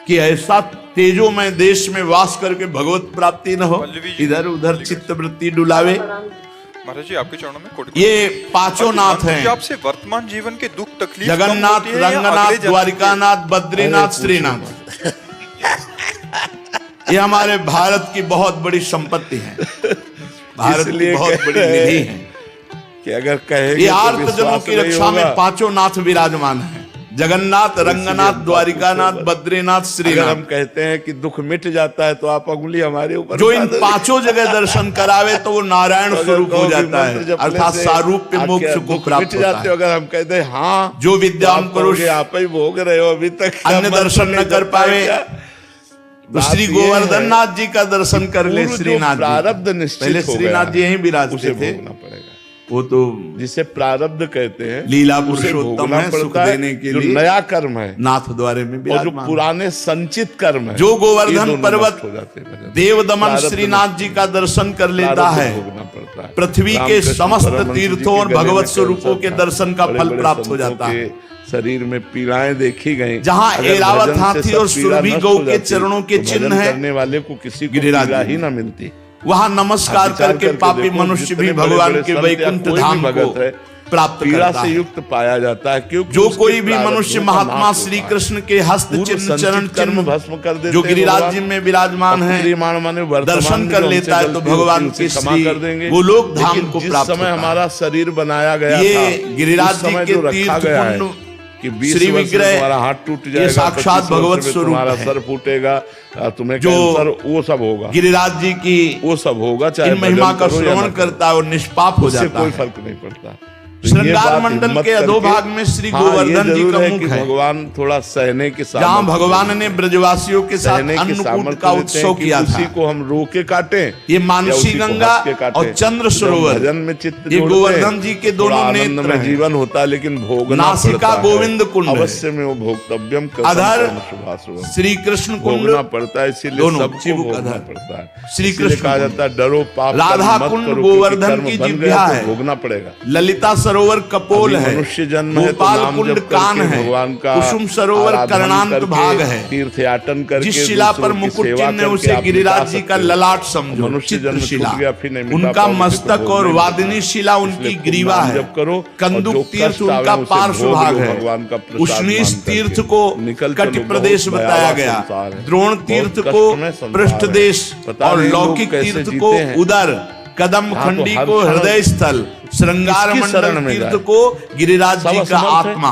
कि ऐसा तेजोमय देश में वास करके भगवत प्राप्ति न हो, इधर उधर चित्त वृत्ति डुलावे। महाराज जी आपके चरणों में कोटि ये पांचों नाथ हैं। आपसे वर्तमान जीवन के दुख तकलीफ जगन्नाथ, रंगनाथ, द्वारिकानाथ, बद्रीनाथ, श्रीनाथ ये हमारे भारत की बहुत बड़ी संपत्ति है, भारत की बहुत बड़ी निधि है कि अगर कहेंगे ये आर्त जनों की रक्षा में पांचों नाथ विराजमान है। जगन्नाथ, रंगनाथ, द्वारिकानाथ, बद्रीनाथ, श्रीनाथ। हम कहते हैं कि दुख मिट जाता है तो आप अंगुली हमारे ऊपर जो इन पांचों जगह दर्शन करावे तो वो नारायण स्वरूप हो जाता है, अर्थात सारूप्य मोक्ष को प्राप्त होता है। अगर हम कहते हैं हाँ जो विद्वान पुरुष आप ही भोग रहे हो अभी तक अन्य दर्शन न कर पावे तो श्री गोवर्धन नाथ जी का दर्शन कर ले। श्रीनाथ प्रारब्ध निश्चित पहले श्रीनाथ जी यहीं विराजते थे। वो तो जिसे प्रारब्ध कहते हैं, लीला पुरुषोत्तम है, सुख देने के लिए नया कर्म है नाथ द्वारे में और जो पुराने संचित कर्म है। जो गोवर्धन पर्वत देव दमन श्रीनाथ जी का दर्शन कर लेता है पृथ्वी के समस्त तीर्थों और भगवत स्वरूपों के दर्शन का फल प्राप्त हो जाता है। शरीर में पीड़ाएं देखी गई, जहाँ एरावत हाथी और सुरभि गौ के चरणों के चिन्ह है, करने वाले को किसी को ही न मिलती। वहां नमस्कार करके पापी मनुष्य भी भगवान के वैकुंठ धाम को प्राप्त करता से युक्त पाया जाता है। क्योंकि जो कोई भी मनुष्य महात्मा श्री कृष्ण के हस्त चिन्ह चरण चिन्ह भस्म कर देते जो गिरिराज जी में विराजमान है दर्शन कर लेता है तो भगवान के श्री गोलोक धाम को प्राप्त समय हमारा शरीर बनाया गया ये गिरिराज जी के तीर्थ पुण्य कि 20 वर्ष में तुम्हारा हाथ टूट जाएगा, साक्षात भगवत स्वरूप तुम्हारा सर फूटेगा, तुम्हें कैंसर, वो सब होगा। गिरिराज जी की वो सब होगा, चाहे महिमा का श्रवण करता है और निष्पाप हो जाता है, कोई फर्क नहीं पड़ता। श्रृंगार मंडल के अधोभाग में श्री गोवर्धन जी का मुख है। भगवान थोड़ा सहने के साथ, जहाँ भगवान ने ब्रजवासियों के साथ अन्नकूट का उत्सव किया था, उसी को हम रोके काटे। ये मानसी गंगा और चंद्र सरोवर भजन में चित्त ये गोवर्धन जी के दोनों नेत्र में जीवन होता है, लेकिन भोगना नासिका गोविंद कुंड अवश्य में वो भोक्तव्यम अधर श्री कृष्ण कुंड पड़ता है, इसीलिए सबको भोगना पड़ता है। श्री कृष्ण कहा जाता है डरो पाप राधा कुंड गोवर्धन की जिह्वा है, भोगना पड़ेगा। ललिता सरोवर कपोल है, मनुष्य जन्म है, गोपाल कुंड कान है, भगवान का कुसुम सरोवर कर्णांत भाग है, तीर्थयाटन करके जिस शिला पर मुकुट चिन्ह उसे गिरिराज जी का ललाट समझो, चित्रशिला उनका मस्तक और वादिनी शिला उनकी ग्रीवा है, कंदुक तीर्थ उनका पार्श्व भाग है, उष्णीश तीर्थ को कटि प्रदेश बताया गया, द्रोण तीर्थ को पृष्ठ देश और लौकिक तीर्थ को उदर, कदम खंडी को हृदय स्थल, श्रृंगार मंडल तीर्थ को गिरिराज जी का आत्मा,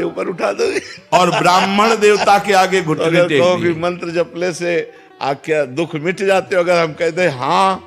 तुम्हारे ऊपर उठा दोगे। और ब्राह्मण देवता के आगे घुटने अगर टेक कहो कि दिए। मंत्र जपले से आख्या दुख मिट जाते हो, अगर हम कहते हाँ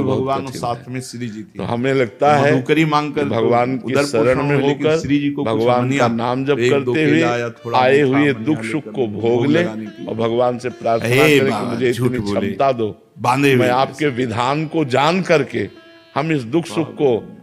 बहुत भगवान और कठिन साथ है। में श्री जी थे। तो हमें लगता है मधुकरी मांगकर कि भगवान की उधर शरण पूछा में हूं, लेकिन होकर श्री जी को कुछ भगवान हमने का नाम जप एक दो करते हुए केला या थोड़ा आए मीठा हुए बनिया दुख सुख लेकर को भोग भोग ले लगाने के लिए। और भगवान से प्रार्थना हे करें कि बाबा, मुझे झूठ इतनी बोले, क्षमता दो, बांधे हुए मैं आपके विधान को जान करके हम इस दुख सुख को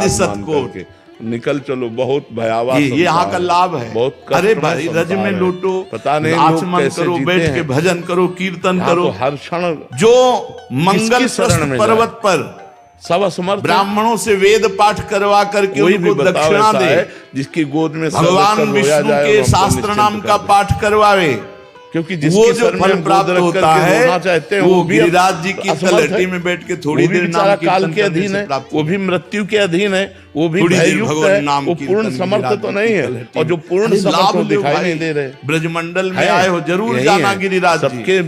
आदि विराजमान सतकोट। करके। निकल चलो, बहुत भयावह ये यहाँ संसार का लाभ है। बहुत अरे कष्टमय भाई रज संसार में है। लूटो, पता नहीं लोग आचमन कैसे करो, जीते बैठ के हैं। भजन करो, कीर्तन यहाँ करो। तो हर क्षण जो मंगल किसकी शरण में पर्वत पर सब असमर्थ। ब्राह्मणों से वेद पाठ करवा करके कोई भी उनको बताओ दक्षिणा ऐसा दे, है जिसकी गोद में सर भगवान रखकर रोया विष्णु जाए के और हमको शास्त्र निश्चिंत नाम कर का दे। पाठ करवावे, क्योंकि वो जिसके जो सर में फल हम प्राप्त गोद रख होता करके है रोना चाहते हैं वो भी गिरिराज जी की असमर्थ है। तलहटी में बैठ के थोड़ी वो भी देर बेचारा नाम काल कीर्तन के करने अधीन से है, प्राप्त वो भी मृत्यु के अधीन है। वो भी थोड़ी देर भययुक्त भगवान है, नाम वो कीर्तन पूर्ण में समर्थ गिरिराज तो जी नहीं की है। तलहटी और जो में। पूर्ण अरे समर्थ लाभ वो लो दिखाई भाई, नहीं दे रहे। ब्रजमंडल में है, आए हो, जरूर यही जाना है। गिरिराज जी। सबके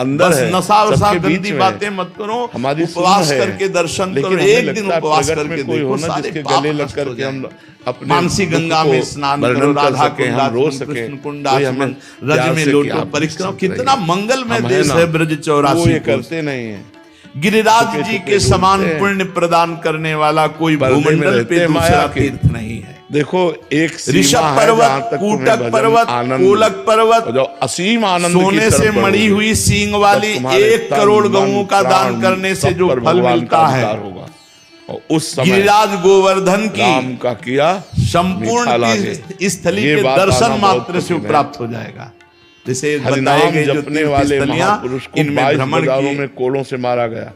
अंदर बस है, नशा वशा सबके बीच गंदी में बातें है। मत करो, हमारी उपवास सुन है। करके दर्शन लेकिन करो, हमें एक दिन लगता है उपवास प्रगट करके में कोई देखो, होना सारे जिसके पाप गले लग नष्ट हो करके हम जाएंगे। अपने मानसी दुख गंगा को में स्नान करो, वर्णन कर राधा सके, हम कुंडाचमन, रो सके, कृष्ण कोई कुंडाचमन, हमें रज प्यार में से कि लोटो आप परिक्रमा। निश्चिंत कितना रहिए। मंगलमय हम है देश ना, है ब्रज वो चौरासी ये कोस। करते नहीं है। गिरिराज छुपे जी छुपे के समान ढूंढते हैं। पुण्य प्रदान करने वाला कोई पर्दे में भूमंडल रहते पे हैं माया दूसरा के। तीर्थ नहीं है। देखो एक सीमा ऋषभ है पर्वत, जहाँ तक तुम्हें कूटक भजन पर्वत, आनंद, कोलक पर्वत, और जो असीम आनंद की सोने तरफ से मड़ी बढ़ोगे, हुई सींग वाली तब तुम्हारे 1 तन, करोड़ मन, गऊओं का दान प्राण करने से सब जो पर फल भगवान मिलता का है, अधिकार होगा। और उस समय गिरिराज गोवर्धन की राम का किया मीठा संपूर्ण लागे। की स्थली ये के बात दर्शन आना बहुत मात्र से कठिन है। प्राप्त हो जाएगा। जैसे बताए हरिनाम गए जो जपने तीर्थ वाले स्थलियां, महापुरुष को इनमें 22 भ्रमण बाजारों की में कोड़ों से मारा गया।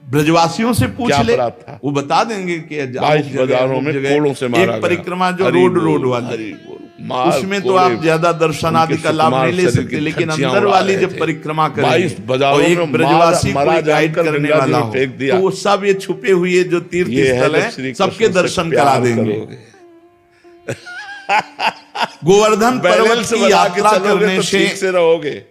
ब्रजवासियों से पूछ क्या ले, अपराध था? वो बता देंगे कि 22 बाजारों में कोड़ों से मारा एक परिक्रमा जो हरि रोड बोल, वाली, हरि बोल, मार, उसमें तो कोड़े, आप ज्यादा दर्शन उनके आदि का लाभ सुकुमार नहीं ले शरीर सकते, की लेकिन धज्जियां अंदर उड़ा वाली रहे जब थे। परिक्रमा 22 करेंगे बाजारों और एक में ब्रजवासी मारा कोई गाइड जानकर करने गंगा जी वाला में हो, फेंक दिया। तो वो सब ये छुपे हुए जो तीर्थ ये है स्थल जब है श्री कृष्ण सबके से दर्शन प्यार करा देंगे। करोगे। गोवर्धन पर्वत बैलेंस की बना के यात्रा चलोगे करने तो से ठीक से रहोगे।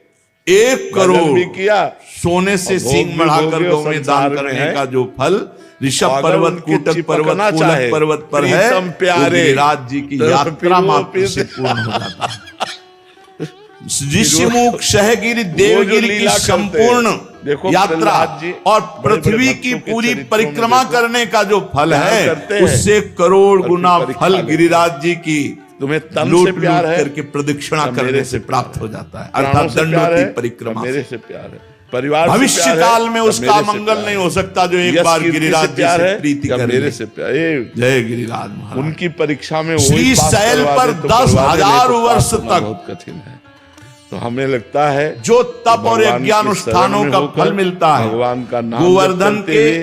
1 भजन भी करोड़ किया, सोने से और भोग सींग भी बढ़ाकर भोगे, गौ में संसार दान में करने है। का जो फल ऋषभ अगर पर्वत, उनके कूटक पर्वत, चिपकना कोलक चाहे, पर्वत पर है, प्रीतम वो प्यारे, गिरिराज जी की तो फिर यात्रा वो मात्र फिर- से पूर्ण हो जाता है। ऋषिमुख शहगिरि देवगिरि की लीला करते संपूर्ण हैं। देखो यात्रा प्रहलाद जी और बड़े-बड़े पृथ्वी भक्तों की के पूरी चरित्रों में परिक्रमा देखो, करने का जो फल ध्यान है करते हैं, उससे करोड़ और गुना फिर परीक्षा फल लेते हैं। गिरिराज जी की तुम्हें तन लूट से प्यार लूट है, करके प्रदक्षिणा अब मेरे करने से से प्यार प्राप्त है। हो जाता है, प्राणों अर्थात से प्यार दंडोती है, परिक्रमा मेरे से। से प्यार है। परिवार से भविष्य प्यार है, काल में अब उसका मेरे से मंगल प्यार नहीं है। हो सकता जो एक यश बार कीर्ति गिरिराज जी प्यार से है, प्रीति या कर मेरे ले। से प्यार। ये जय गिरिराज महाराज। उनकी परीक्षा में श्री वही पास शैल करवा पर दे तो 10,000 करवा दे, नहीं तो वर्ष पास होना तक बहुत कठिन है। तो हमें लगता है जो तप और भगवान की यज्ञानुष्ठानों शरण का में फल होकर मिलता है, भगवान का नाम गोवर्धन जप करते के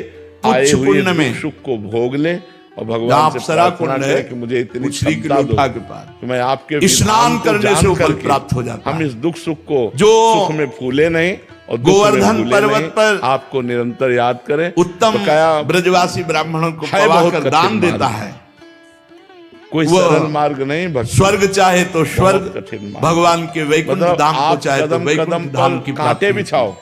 हुए आए उच्च हुए पुण्य में दुख सुख को भोग ले और जहाँ भगवान से अप्सरा प्रार्थना कुंड है, करें कि मुझे इतनी उछली क्षमता दो लोटा के पार कि मैं आपके स्नान विधान को करने से जान वो फल करके प्राप्त हो जाता हम है। इस दुख सुख को जो सुख में फूले नहीं और दुख में गोवर्धन भूले पर्वत नहीं, पर आपको निरंतर याद करें। उत्तम बकाया ब्रजवासी ब्राह्मणों को है पवा बहुत कर कठिन दान देता मार्ग। है। कोई वो सरल मार्ग नहीं, भक्ति स्वर्ग चाहे तो स्वर्ग, बहुत कठिन मार्ग। भगवान के वैकुंठ मतलब धाम को आप चाहे तो कदम वैकुंठ कदम धाम पर की कांटे प्राप्ति। बिछाओ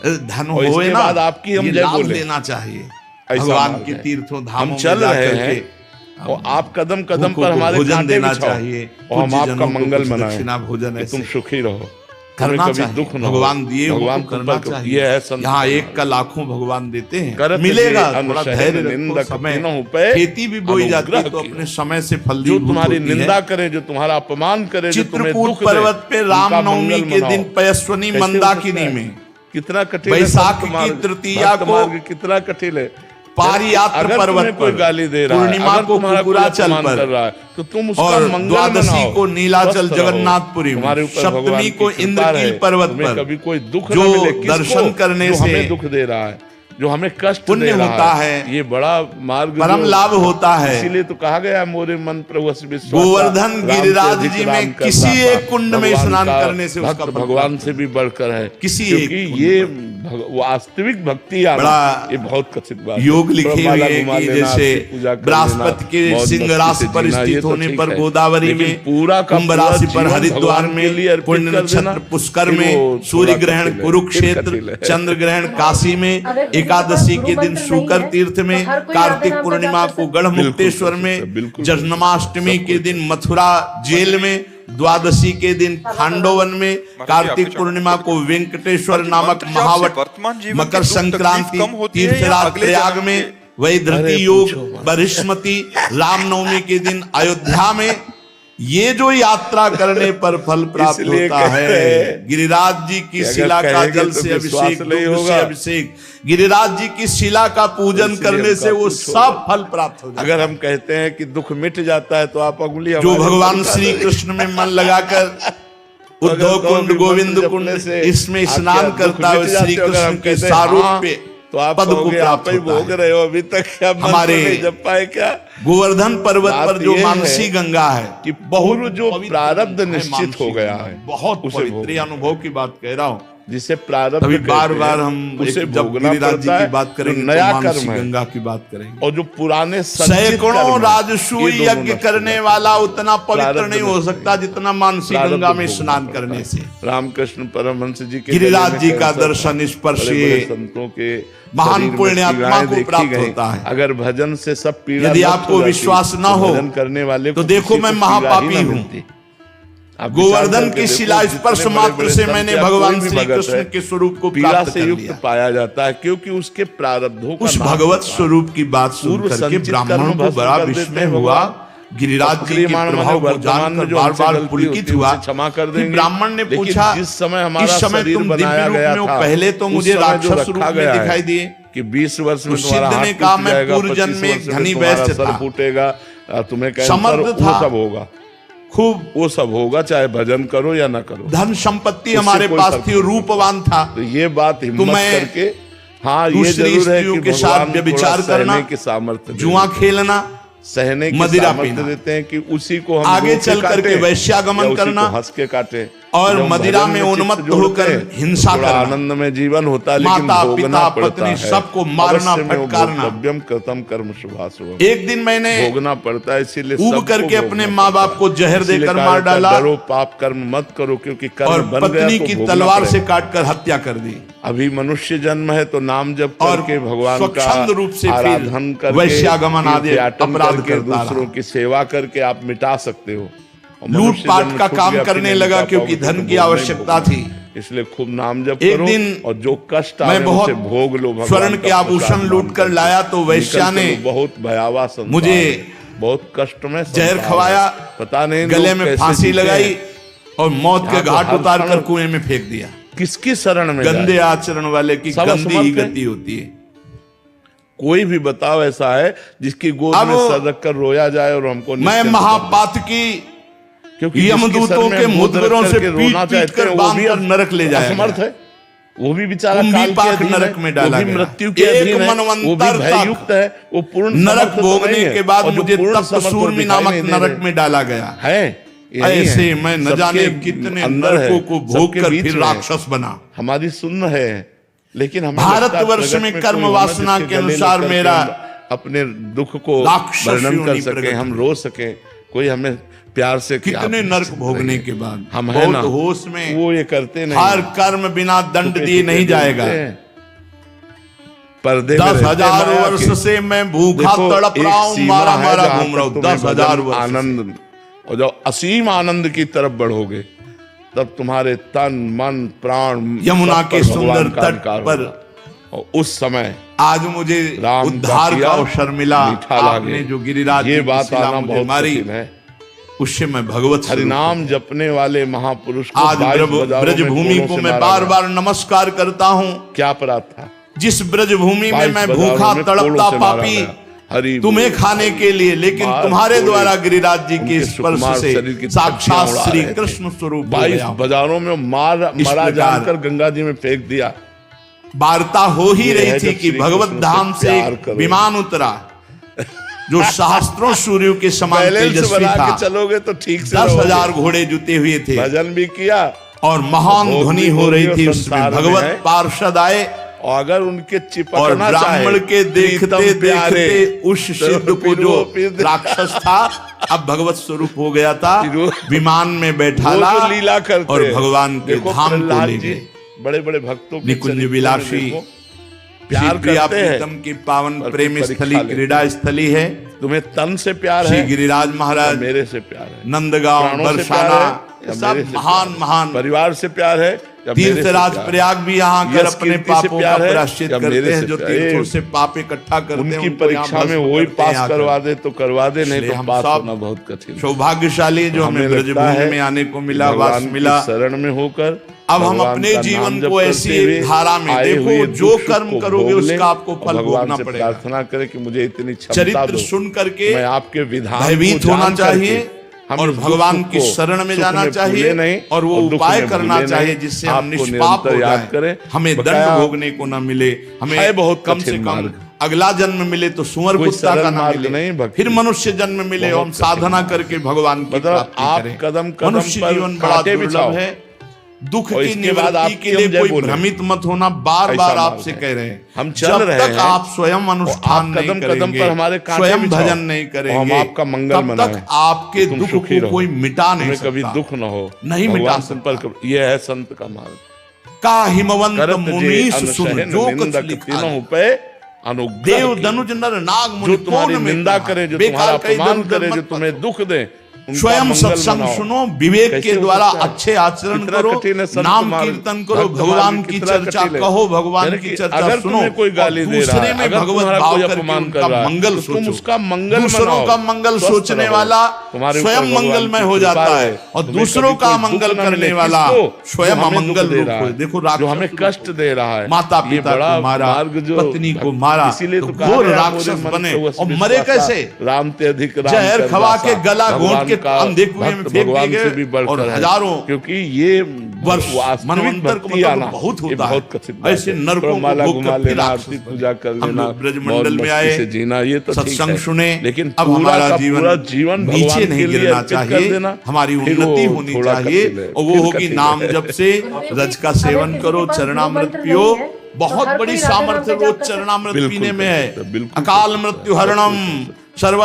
धन और होए इसके ना, बाद आपकी हम ये जय लाभ बोले। लेना चाहिए ऐसा भगवान मार्ग के है। तीर्थों धामों हम में चल जा रहे करके हैं और आप कदम कदम भूखों पर को हमारे भोजन कांटे देना बिछाओ चाहिए, और हम पूज्य आपका जनों को मंगल कुछ मनाएं दक्षिणा भोजन कि तुम ऐसे सुखी रहो, करना तुम्हें कभी चाहिए। दुख न हो। भगवान दिए हुए भगवान को तुम करना पर चाहिए। ये है संत यहाँ का एक का लाखों भगवान देते हैं, करत मिलेगा। जे थोड़ा अनुसहन धैर्य रखो, निंदक समय तीनों पे खेती भी बोई जाती है तो अनुग्रह अपने समय से जो फलदीभूत तुम्हारी होती है। निंदा करे, जो तुम्हारा अपमान करे, जो तुम्हें चित्रकूट दुख दे, पर्वत पे उनका रामनवमी मंगल के मनाओ। दिन पयस्वनी कैसे हो मंदाकिनी सकता है? में कितना कठिन है वैशाख भक्त की मार्ग, तृतीया भक्त को मार्ग कितना कठिन है। पारियात्र अगर पर्वत तुम्हें कोई पर गाली दे रहा है, पूर्णिमा अगर को तुम्हारा कोई कुकुराचल अपमान पर कर रहा है, तो तुम उसका और मंगल द्वादशी मनाओ, को नीलाचल स्वस्थ रहो। जगन्नाथपुरी में, तुम्हारे ऊपर सप्तमी भगवान की को कृपा इंद्रकील रहे, पर्वत तुम्हें पर कभी कोई दुख जो न मिले। किसको? दर्शन करने जो से हमें दुख दे रहा है, जो हमें कष्ट पुण्य दे रहा होता है, ये बड़ा मार्ग परम जो- लाभ होता है। इसीलिए तो कहा गया मोरे मन प्रभु से विश्वास। गोवर्धन गिरिराज जी में किसी एक कुंड में स्नान करने से उसका फल भगवान से भी बढ़कर है, किसी क्योंकि एक कुंड ये वास्तविक भक्ति आना बड़ा ये बहुत कठिन बात है। योग लिखे हुए ब्रह्माला हैं घुमा कि लेना, जैसे आपकी पूजा कर बृहस्पति लेना, के मौज सिंह मस्ती राशि से पर जीना, ये स्थित तो होने ठीक पर है। गोदावरी लेकिन में, पूरा का कुंभ पूरा राशि पर जीवन हरिद्वार भगवान के लिए में, अर्पित पुण्य कर देना, नक्षत्र पुष्कर फिर में, वो सूर्य थोड़ा ग्रहण कठिन है, फिर कुरुक्षेत्र, कठिन है। चंद्र ग्रहण काशी में, अगर किसी के एकादशी पास के गुरु दिन मंत्र शुकर नहीं है, तीर्थ में, तो हर कोई कार्तिक राधे नाम का पूर्णिमा जाप को कर गढ़ बिल्कुल मुक्तेश्वर कर में, सकते हैं, बिल्कुल। जन्माष्टमी सब के कुछ। दिन मथुरा जेल में, द्वादशी के दिन खांडोवन में, कार्तिक पूर्णिमा को वेंकटेश्वर नामक महावट, वर्तमान जीवन मकर की दुख तकलीफ संक्रांति कम होती है या तीर्थराज अगले प्रयाग जन्म में, के? वही धरती अरे योग पूछो मत। बृहस्पति, रामनवमी के दिन अयोध्या में, ये जो यात्रा करने पर फल प्राप्त इसलिए होता है। कहते हैं गिरिराज जी की अगर शिला का कहेंगे जल तो से विश्वास अभिषेक, नहीं दूध से होगा। अभिषेक, गिरिराज जी की शिला का पूजन इसलिए करने उनका से वो पूछो। सब फल प्राप्त हो जाता है। अगर हम कहते हैं कि दुख मिट जाता है तो आप अंगुली जो हमारे भगवान ऊपर श्री उठा कृष्ण में मन लगाकर अगर उद्धव दो कुंड, भी गोविंद मंत्र कुंड जपने से इसमें आपके स्नान दुख करता मिट है जाते श्री हो। अगर हम कृष्ण के कहते हैं सारूप हाँ, पे तो आप पद को कहोगे आप प्राप्त ही होता भोग है। रहे हो, अभी तक क्या मंत्र हमारे नहीं जप पाए क्या? गोवर्धन पर्वत बात पर जो ये मानसी है गंगा है कि बहुत पूर्व जो पवित्र प्रारब्ध है निश्चित मानसी हो गया गंगा, है, बहुत उसे पवित्र, भोगना। ये अनुभव की बात कह रहा हूँ। जिसे प्रारब्ध अभी कहते बार बार हैं, हम उसे जब भोगना गिरिराज जी पड़ता की है। बात जो करेंगे नया तो मानसी कर्म है गंगा की बात करेंगे। और जो पुराने संचित सैकड़ों कर्म है, राजसूय ये दोनों यज्ञ नष्ट करने हो वाला जाते हैं। उतना पवित्र प्रारब्ध नहीं हो नष्ट सकता जितना मानसी प्रारब्ध गंगा में भोगना स्नान पड़ता करने है। से। रामकृष्ण परमहंस जी के गिरिराज गले में जी का कैंसर दर्शन था। स्पर्श बड़े-बड़े ये संतों के महान शरीर में पुण्यात्मा पीड़ाएं को देखी प्राप्त गई। होता है। अगर भजन से सब पीड़ा यदि नष्ट आपको हो जाती, विश्वास ना तो हो, भजन करने वाले तो को देखो किसी मैं को पीड़ा ही महापापी ना हूं। मिलती। आप विचार गोवर्धन करके की देखो, शिला स्पर्श जितने मात्र बड़े-बड़े से संत मैंने या भगवान कोई भी श्री भगत कृष्ण है, के स्वरूप को पीड़ा प्राप्त से कर युक्त लिया। पाया जाता है, क्योंकि उसके प्रारब्धों का उस नाश भगवत होता है। स्वरूप की बात सुन पूर्व करके संचित ब्राह्मण कर्म को भस्म बड़ा कर देते विस्मय हैं हुआ। भगवान। गिरिराज जी के क्रियमाण माने प्रभाव को वर्तमान जानकर में जो बार हमसे बार गलती पुलकित होती है, हुआ। उसे क्षमा कर फिर देंगे। ब्राह्मण ने लेकिन पूछा, जिस समय हमारा इस समय शरीर तुम दिव्य बनाया रूप गया में हो, था, पहले तो उस मुझे समय जो राक्षस रखा रूप में गया है दिखाई दिए। कि 20 वर्ष में तो तुम्हारा सिद्ध ने हाथ कहा, टूट मैं जाएगा, पूर्व जन्म 25 में वर्ष में घनी तुम्हारा वैश्य सर था। फूटेगा, तुम्हें कैंसर, समर्थ वो था। सब होगा, खूब वो सब होगा, चाहे भजन करो या ना करो। धन संपत्ति उससे हमारे कोई पास फर्क थी, नहीं रूपवान था। तो ये बात हिम्मत मैं करके, हाँ ये दूसरी जरूर है स्त्रियों कि के साथ भगवान व्यभिचार थोड़ा करना, सहने की सामर्थ्य देते जुआ हैं। खेलना, सहने की मदिरा सामर्थ्य पीना, देते हैं कि उसी को हम आगे रो के चल करके काटें वैश्यागमन या उसी करना, को हंस के काटे। और जब हम मदिरा भजन में चित्त उन्मत्त जोड़ते होकर हैं, हिंसा थोड़ा करना, आनंद में जीवन होता है, लेकिन माता भोगना पिता पड़ता पत्नी है। सबको मारना अवश्य में वो फटकारना। भोक्तव्यम कृतं कर्म शुभाशुभम्। एक दिन मैंने भोगना पड़ता है, इसीलिए ऊब सबको करके भोगना अपने पड़ता माँ बाप है। को जहर इसीलिए देकर कहा मार जाता है, डाला डरो पाप कर्म मत करो, क्योंकि कर्म और बन गया पत्नी तो की भोगना तलवार से पड़ेगा। काटकर हत्या कर दी। अभी मनुष्य जन्म है तो नाम जप और करके भगवान का स्वच्छंद रूप से फिर आराधन करके, वैश्यागमन आदि तीर्थयाटन अपराध करके, करता दूसरों रहा। की सेवा करके आप मिटा सकते हो। और लूट मनुष्य पाट जन्म का छूट काम गया, करने फिर नहीं लगा मिटा क्योंकि पाओगे, धन तो की भोगना ही आवश्यकता भोगना। थी। इसलिए खूब नाम जप एक करो दिन और जो कष्ट मैं आए बहुत उसे भोग लो। भगवान स्वर्ण का के आभूषण प्रसाद लूट मान कर करके। लाया तो वैश्या निकल ने चलो, बहुत भयावह संसार मुझे है, बहुत कष्ट में जहर संसार है। खवाया, पता नहीं गले लोग में कैसे फांसी जीते लगाई हैं। और मौत के यहाँ तो घाट हर उतार कर क्षण कुएं में फेंक दिया। किसकी शरण में गंदे जाए? आचरण वाले की सब गंदी ही असमर्थ है। गति होती है। कोई भी बताओ ऐसा है जिसकी गोद अब में सर रखकर रोया जाए और हमको मैं निश्चिंत कर दे। महापातकी क्योंकि जिसके यमदूतों सर में के मुद्र मुद्गरों रख से करके पीट रोना पीट चाहते कर हैं, वो बांध भी कर नरक ले जाया असमर्थ गया। है। वो भी बेचारा कुंभी काल के पाक अधीन नरक है, में डाला वो भी गया। मृत्यु के एक अधीन है, वो भी मनवंतर तक भययुक्त है, वो पूर्ण नरक समर्थ तो भोगने नहीं है। के बाद और जो मुझे पूर्ण तप्त समर्थ वो सूर्मी दिखाई नामक नहीं दे नरक रहे। में डाला गया। है यही है। ऐसे मैं न जाने सबके कितने अंदर है, नरकों को भोग सबके कर बीच फिर में है। राक्षस बना। हमारी सुन्न है, लेकिन हमें भारतवर्ष लगता है में प्रगट कर्म कोई होना वासना जिसके के गले अनुसार लग करके मेरा हम अपने दुख को राक्षस वर्णन कर योनि सके, प्रगट हम रो सके, कोई हमें प्यार से कि कितने आप नरक भोगने के बाद हम है ना, बहुत होश में वो ये करते नहीं। हर कर्म बिना दंड छुपे दिए छुपे नहीं जो जाएगा। होते हैं, पर्दे में रहते हैं 10,000 माया वर्ष के। से मैं भूखा देखो, तड़प एक रहा हूं, सीमा मारा है मारा जहाँ घूम रहा तक हूं। तुम्हें 10,000 भजन वर्ष से। आनंद, और जब असीम आनंद की तरफ बढ़ोगे तब तुम्हारे तन मन प्राण यमुना सब के पर भगवान सुंदर का तट अधिकार पर होगा। और उस समय आज मुझे राम उद्धार किया का अवसर मिला। मीठा आपने लागे। जो गिरिराज ये जी की बात शिला आना मुझे बहुत मारी, कठिन है। उससे मैं भगवत स्वरूप हरिनाम जपने वाले महापुरुष को आज 22 बाजारों में ब्रजभूमि कोड़ों को से मैं मारा बार गया। बार नमस्कार करता हूँ। क्या अपराध था? जिस ब्रजभूमि में 22 मैं बाजारों भूखा में तड़पता कोड़ों से मारा पापी गया। हरि तुम्हें बोल। खाने के लिए, लेकिन मार तुम्हारे कोड़े द्वारा गिरिराज जी के उनके स्पर्श सुकुमार से शरीर की साक्षात धज्जियां उड़ा श्री रहे थे। कृष्ण स्वरूप हो 22 गया। बाजारों में मरा प्रकार जानकर गंगा जी में फेंक दिया। वार्ता हो ही ये रही है थी जब कि श्री भगवत कृष्ण धाम से से प्यार करो। विमान उतरा जो सहस्त्रों सूर्यों के समान बैलेंस तेजस्वी बना था। के चलोगे तो ठीक से 10,000 घोड़े जुते हुए थे भजन भी किया और महान भोग ध्वनि भी हो रही भोगी थी। और उसमें संसार में भगवत है। पार्षद आए और अगर उनके और चिपकना ब्राह्मण के देखते प्यारे देखते उस सिद्ध को जो राक्षस था अब भगवत स्वरूप हो गया था। विमान में बैठाला वो जो लीला करते और हैं। भगवान के देखो धाम को प्रहलाद ले जी गए। बड़े बड़े भक्तों के निकुंज चरित्रों में विलासी देखो, प्यार प्रिया करते हैं। प्रीतम की पावन पर प्रेम परीक्षा स्थली लेते क्रीड़ा स्थली है। तुम्हें तन से प्यार श्री है गिरिराज या महाराज, मेरे से प्यार है? नंदगांव, प्राणों से बरसाना, प्यार है या सब मेरे से महान प्यार है? महान परिवार से प्यार है या मेरे से तीर्थराज प्यार है? प्रयाग भी यहाँ आकर यश अपने कीर्ति से पापों का प्यार है प्रायश्चित या करते मेरे हैं। से जो प्यार है? तीर्थों से पाप इकट्ठा करते हैं उनकी उनको यहाँ परीक्षा में भस्म वही करते हैं पास आकर। करवा दे तो करवा दे, नहीं इसलिए तो हम पास सब होना बहुत कठिन है। सौभाग्यशाली जो हमें हमें लगता ब्रजभूमि है में आने को मिला, भगवान वास की मिला। शरण में होकर अब हम भगवान अपने का जीवन नाम जप को ऐसी करते हुए एक धारा में आए देखो, हुए जो दुख सुख कर्म को करोगे भोग लें उसका आपको और फल भगवान भोगना से पड़ेगा। प्रार्थना करें कि मुझे इतनी क्षमता चरित्र दो, सुन करके मैं आपके विधान भयभीत को होना जान चाहिए। करके हम और इस भगवान दुख की को शरण में सुख जाना में चाहिए भूले नहीं और वो दुख उपाय में करना भूले चाहिए नहीं, जिससे हम आपको निष्पाप हो निरंतर याद जाएं, करें। हमें बकाया दंड भोगने को न मिले, है हमें बहुत कम से कठिन कम मार्ग। अगला जन्म मिले तो सुअर कोई कुत्ता का सरल ना मार्ग मिले, नहीं, भक्ति फिर मनुष्य जन्म मिले और हम बहुत कठिन साधना करके भगवान की मतलब प्राप्ति आप करें। कदम कदम मनुष्य पर जीवन बड़ा कांटे दुर्लभ बिछाओ है। दुख और की इसके बाद निवृत्ति आपकी के लिए हम जय कोई बोलें। भ्रमित मत होना, बार ऐसा बार मार्ग आपसे है। कह रहे हैं हम चल जब रहे तक हैं आप स्वयं अनुष्ठान आप नहीं कदम कदम करेंगे, पर हमारे कांटे स्वयं बिछाओ, भजन नहीं और करेंगे, हम आपका मंगल तब मनाएं, तक आपके तुम दुख सुखी को रहो, कोई मिटा नहीं तुम्हें कभी सकता, दुख न हो, नहीं मिटा भगवान सकता। संपर्क, यह है संत का मार्ग। का हिमवंत करत जे मुनीस सुन अनुसहन जो कुछ निंदक लिखा तीनों है। पे अनुग्रह देव की। धनुज नर नाग मुनि जो तुम्हारी कौन में निंदा कहा? करे, जो बेकार तुम्हारा कई अपमान दर-दर करे, मत जो पढ़ो। तुम्हें दुख दे, उनका स्वयं मंगल सत्संग मनाओ। सुनो, विवेक कैसे के हो द्वारा सकता है? अच्छे आचरण कितना करो, कठिन है संत नाम मार्ग, कीर्तन करो, भक्त भगवान मार्ग की कितना चर्चा कठिन है। कहो, भगवान यानी की कि चर्चा अगर सुनो, तुम्हें कोई और गाली दे रहा दूसरे है, में अगर भगवत तुम्हारा भाव कोई करके अपमान उनका कर रहा है, मंगल तो तुम सोचो, उसका मंगल दूसरों मनाओ, का मंगल स्वस्थ सोचने रहो। वाला तुम्हारे स्वयं ऊपर भगवान मंगलमय की हो कृपा जाता है, है और तुम्हें दूसरों कभी का कोई मंगल दुख न करने मिले। वाला किसको? स्वयं जो हमें अमंगल दुख दे रूप रहा हो। है, देखो जो राक्षस हमें कष्ट दे रहा है, माता ये पिता बड़ा को मारा, मार्ग जो पत्नी को मारा, इसीलिए तो तो कहा घोर गया, राक्षस मोरे मन बने प्रवश और मरे विश्वासा, कैसे? राम ते अधिक राम जहर कर खवा के दासा। गला घोंट भगवान के का अंधे कुएं में भक्त फेंक भगवान दिए से भी गए बढ़कर और है। हजारों क्योंकि ये वर्ष वास्तविक मनवंतर को भक्ति मतलब आना बहुत ये होता है। बहुत कठिन बात ऐसे है। नरकों को माला भोग घुमा कर फिर लेना, राक्षस आरती बने। पूजा कर हम लेना, लोग ब्रजमंडल मौज में मस्ती आए, से जीना, ये तो ठीक सत्संग है। सुने, लेकिन अब पूरा हमारा का पूरा जीवन जीवन नीचे भगवान नहीं के लिए गिरना अर्पित कर चाहिए, देना, हमारी फिर उन्नति वो होनी थोड़ा चाहिए कठिन है, और वो फिर होगी कठिन नाम है। जप से रज का सेवन करो, चरणामृत पियो। बहुत बड़ी सामर्थ्य रोज चरणामृत बिल्कुल पीने में कर है। सकते हैं, बिल्कुल अकाल कर सकते हैं, मृत्यु हरणम सर्व